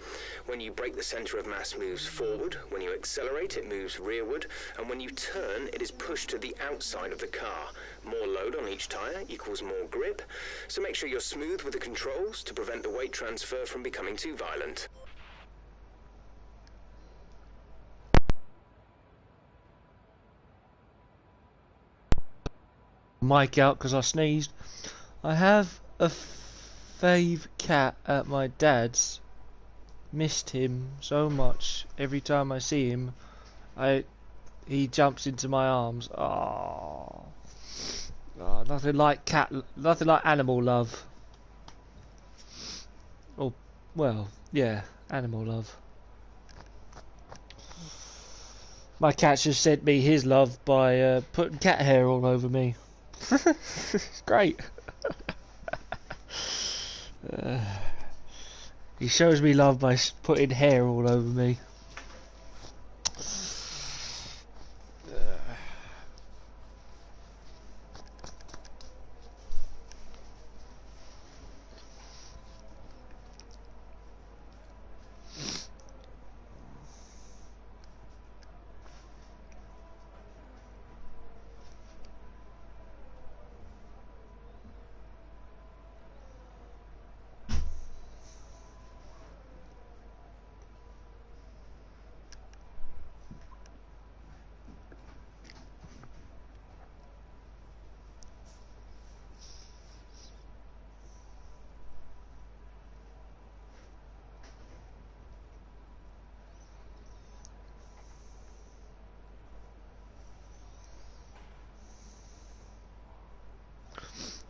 When you brake, the center of mass moves forward. When you accelerate, it moves rearward. And when you turn, it is pushed to the outside of the car. More load on each tire equals more grip. So make sure you're smooth with the controls to prevent the weight transfer from becoming too violent. Mic out because I sneezed. I have a fave cat at my dad's. Missed him so much. Every time I see him, he jumps into my arms. Oh, nothing like animal love. Oh, well, yeah, animal love. My cat just sent me his love by putting cat hair all over me. It's great. He shows me love by putting hair all over me.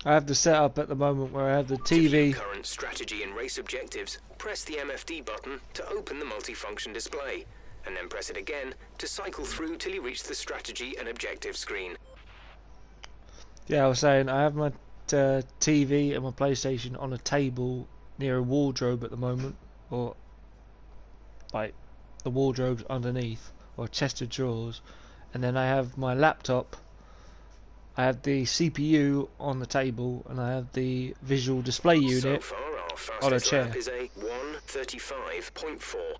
I have the setup at the moment where I have the To view TV. current strategy and race objectives, press the MFD button to open the multifunction display, and then press it again to cycle through till you reach the strategy and objective screen. Yeah, I was saying I have my TV and my PlayStation on a table near a wardrobe at the moment, or like the wardrobe's underneath, or a chest of drawers, and then I have my laptop. I have the CPU on the table, and I have the visual display So unit far, our on a fastest chair. lap is a 1:35.4.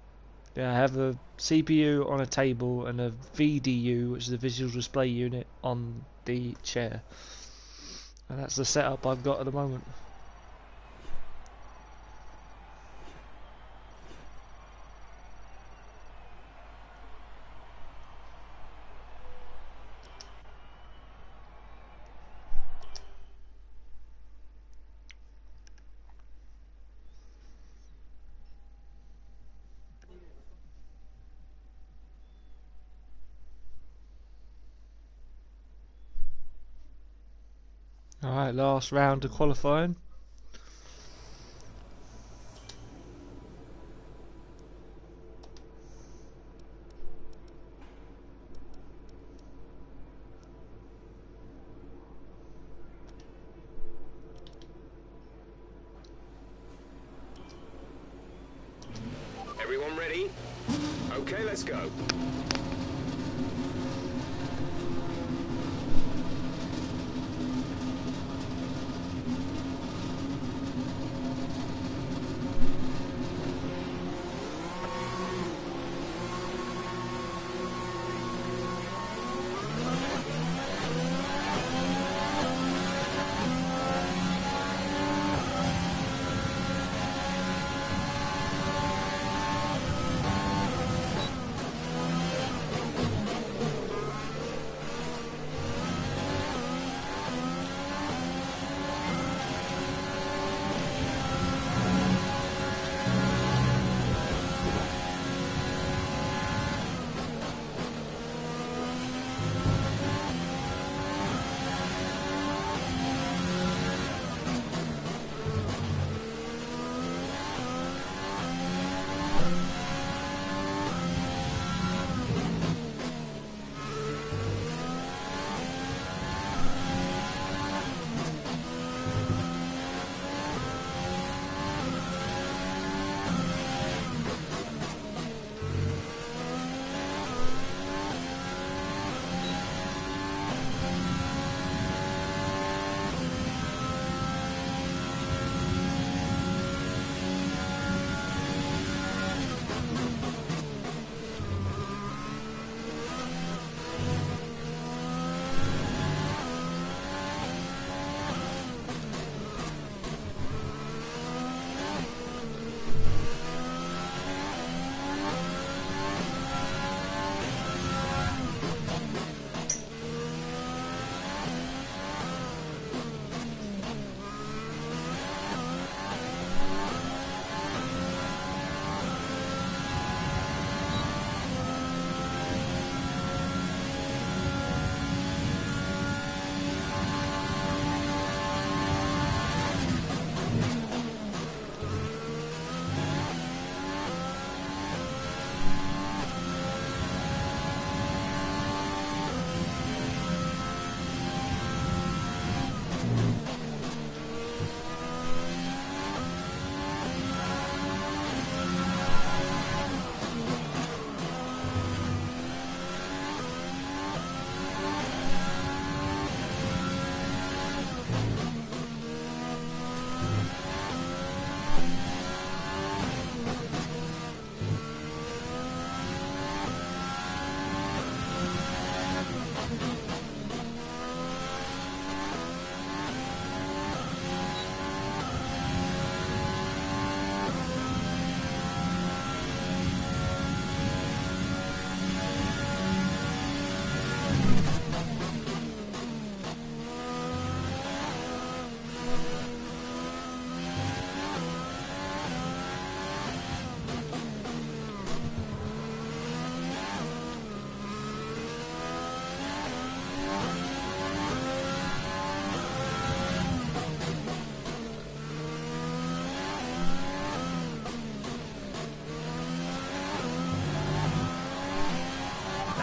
Yeah, I have the CPU on a table and a VDU, which is the visual display unit, on the chair. And that's the setup I've got at the moment. Alright, last round of qualifying. Everyone ready? Okay, let's go.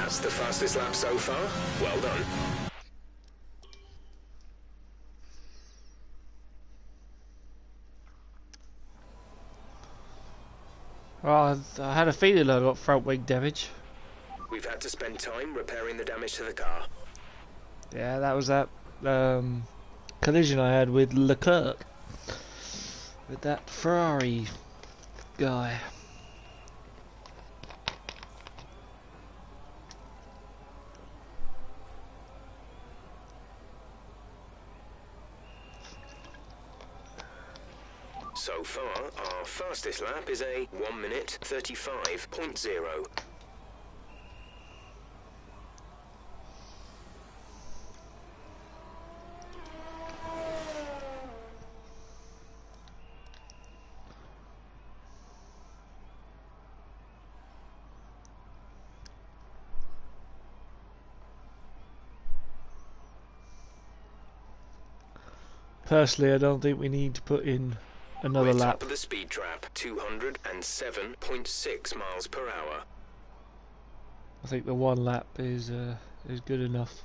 That's the fastest lap so far. Well done. Oh, I had a feeling I got front wing damage. We've had to spend time repairing the damage to the car. Yeah, that was that collision I had with Leclerc. With that Ferrari guy. So far, our fastest lap is a 1 minute 35.0. Personally, I don't think we need to put in another We're lap. top of the speed trap, 207.6 miles per hour. I think the one lap is good enough.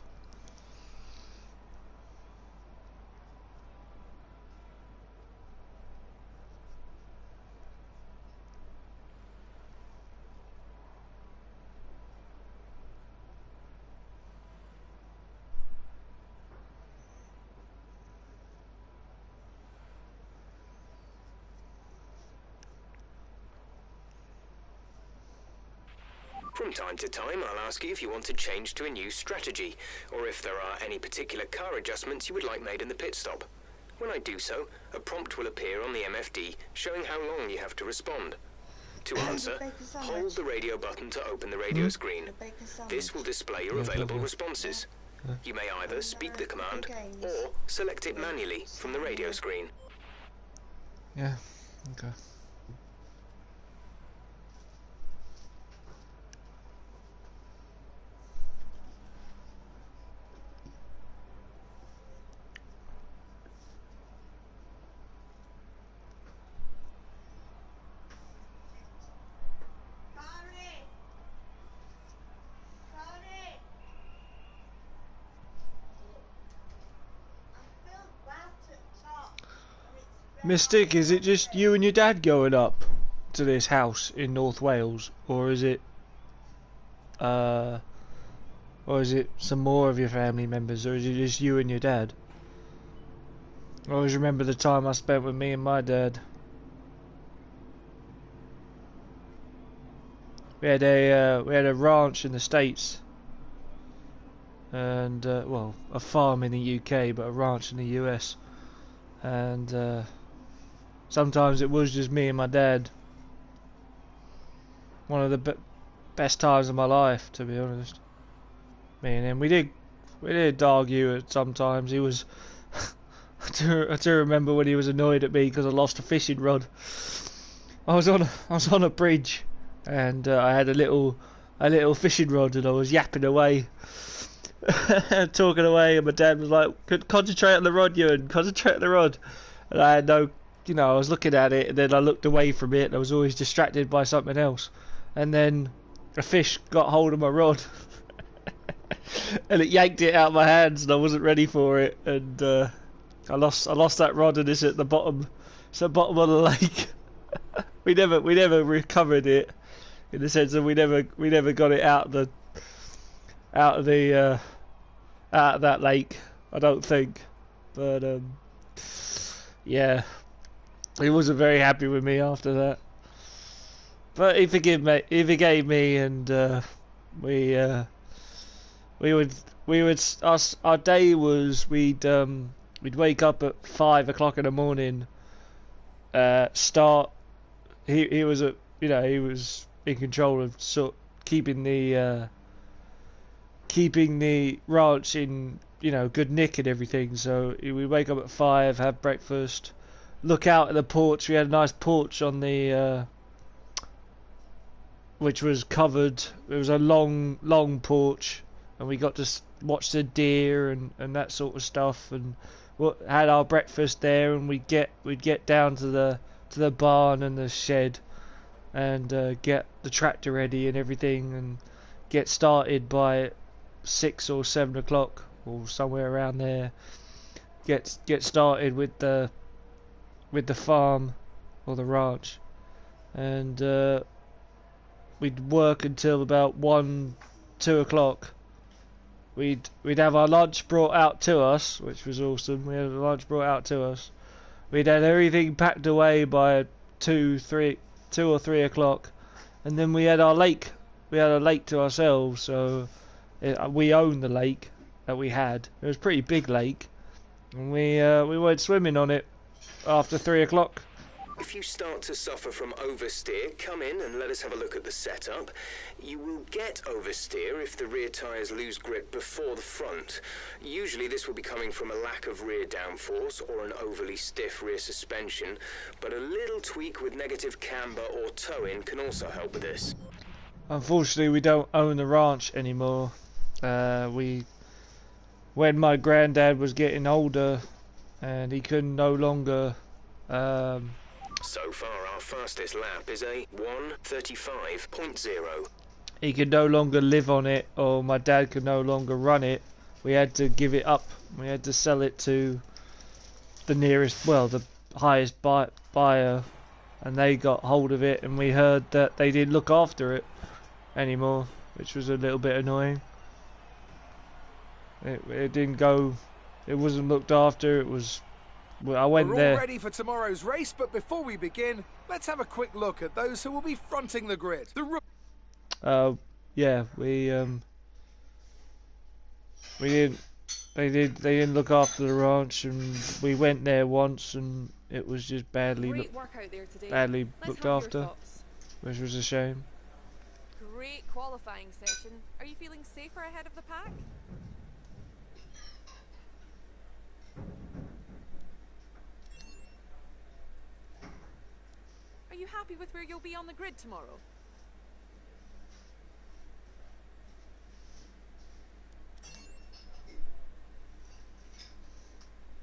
From time to time, I'll ask you if you want to change to a new strategy, or if there are any particular car adjustments you would like made in the pit stop. When I do so, a prompt will appear on the MFD showing how long you have to respond. To answer, hold the radio button to open the radio screen. This will display your available responses. You may either speak the command or select it manually from the radio screen. Yeah, okay. Mystic, is it just you and your dad going up to this house in North Wales, or is it some more of your family members, or is it just you and your dad? I always remember the time I spent with me and my dad. We had a ranch in the States, and well, a farm in the UK, but a ranch in the US, and sometimes it was just me and my dad. One of the best times of my life, to be honest. Me and him, we did argue at sometimes. He was, I do remember when he was annoyed at me because I lost a fishing rod. I was on a bridge, and I had a little fishing rod, and I was yapping away, talking away, and my dad was like, "Concentrate on the rod, Ewan. Concentrate on the rod." And I had no. I was looking at it, and then I looked away from it, and I was always distracted by something else. And then a fish got hold of my rod, and it yanked it out of my hands, and I wasn't ready for it, and I lost that rod, and it's at the bottom. It's at the bottom of the lake. we never recovered it, in the sense that we never got it out of that lake. I don't think, but yeah. He wasn't very happy with me after that, but he forgave me, and our day was we'd wake up at 5 o'clock in the morning, start. He was in control of keeping the ranch in good nick and everything. So we wake up at 5, have breakfast. Look out at the porch. We had a nice porch on the which was covered. It was a long porch, and we got to watch the deer and that sort of stuff, and had our breakfast there. And we'd get down to the barn and the shed, and get the tractor ready and everything, and get started by 6 or 7 o'clock or somewhere around there. Get started with the farm or the ranch, and we'd work until about 1, 2 o'clock. We'd have our lunch brought out to us, which was awesome. We had lunch brought out to us. We'd had everything packed away by 2 or 3 o'clock, and then we had our lake. We had a lake to ourselves, so we owned the lake that we had. It was a pretty big lake, and we went swimming on it after 3 o'clock. If you start to suffer from oversteer, come in and let us have a look at the setup. You will get oversteer if the rear tyres lose grip before the front. Usually this will be coming from a lack of rear downforce or an overly stiff rear suspension, but a little tweak with negative camber or toe-in can also help with this. Unfortunately, we don't own the ranch anymore. When my granddad was getting older and he could no longer So far, our fastest lap is a 1:35.0. he could no longer live on it, or my dad could no longer run it. We had to give it up. We had to sell it to the nearest, well, the highest buyer, and they got hold of it, and we heard that they didn't look after it anymore, which was a little bit annoying. It didn't go, it wasn't looked after. It was, I went We're there. all ready for tomorrow's race, but before we begin, let's have a quick look at those who will be fronting the grid. Yeah, we didn't. They didn't look after the ranch, and we went there once, and it was just badly Great work out there today. badly Let's looked have your after, thoughts. which was a shame. Great qualifying session. Are you feeling safer ahead of the pack? Are you happy with where you'll be on the grid tomorrow?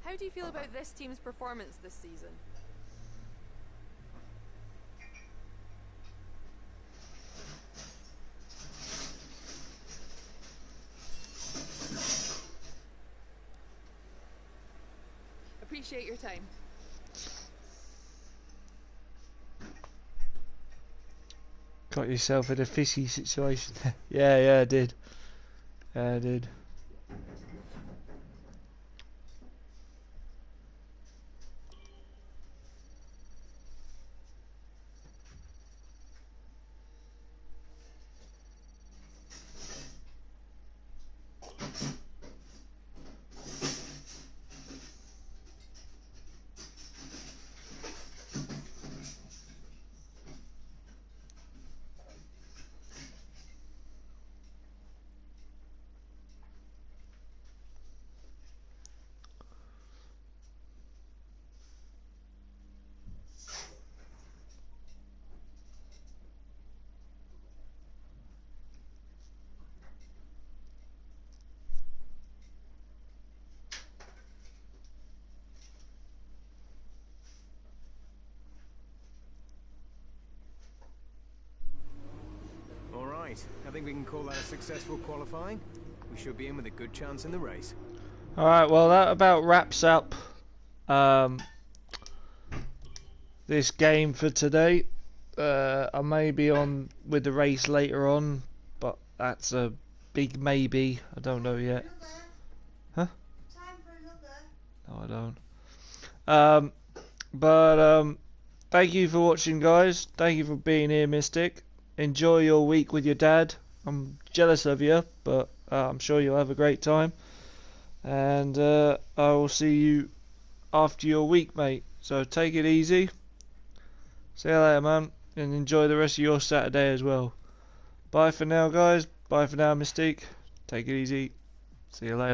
How do you feel about this team's performance this season? Appreciate your time. Got yourself in a fishy situation. Yeah, I did. Yeah, I did. I think we can call that a successful qualifying. We should be in with a good chance in the race. Alright, well that about wraps up this game for today. I may be on with the race later on, but that's a big maybe. I don't know yet. Huh? Time for another. No, I don't. Thank you for watching, guys. Thank you for being here, Mystic. Enjoy your week with your dad. I'm jealous of you, but I'm sure you'll have a great time. And I will see you after your week, mate. So take it easy. See you later, man. And enjoy the rest of your Saturday as well. Bye for now, guys. Bye for now, Mystique. Take it easy. See you later.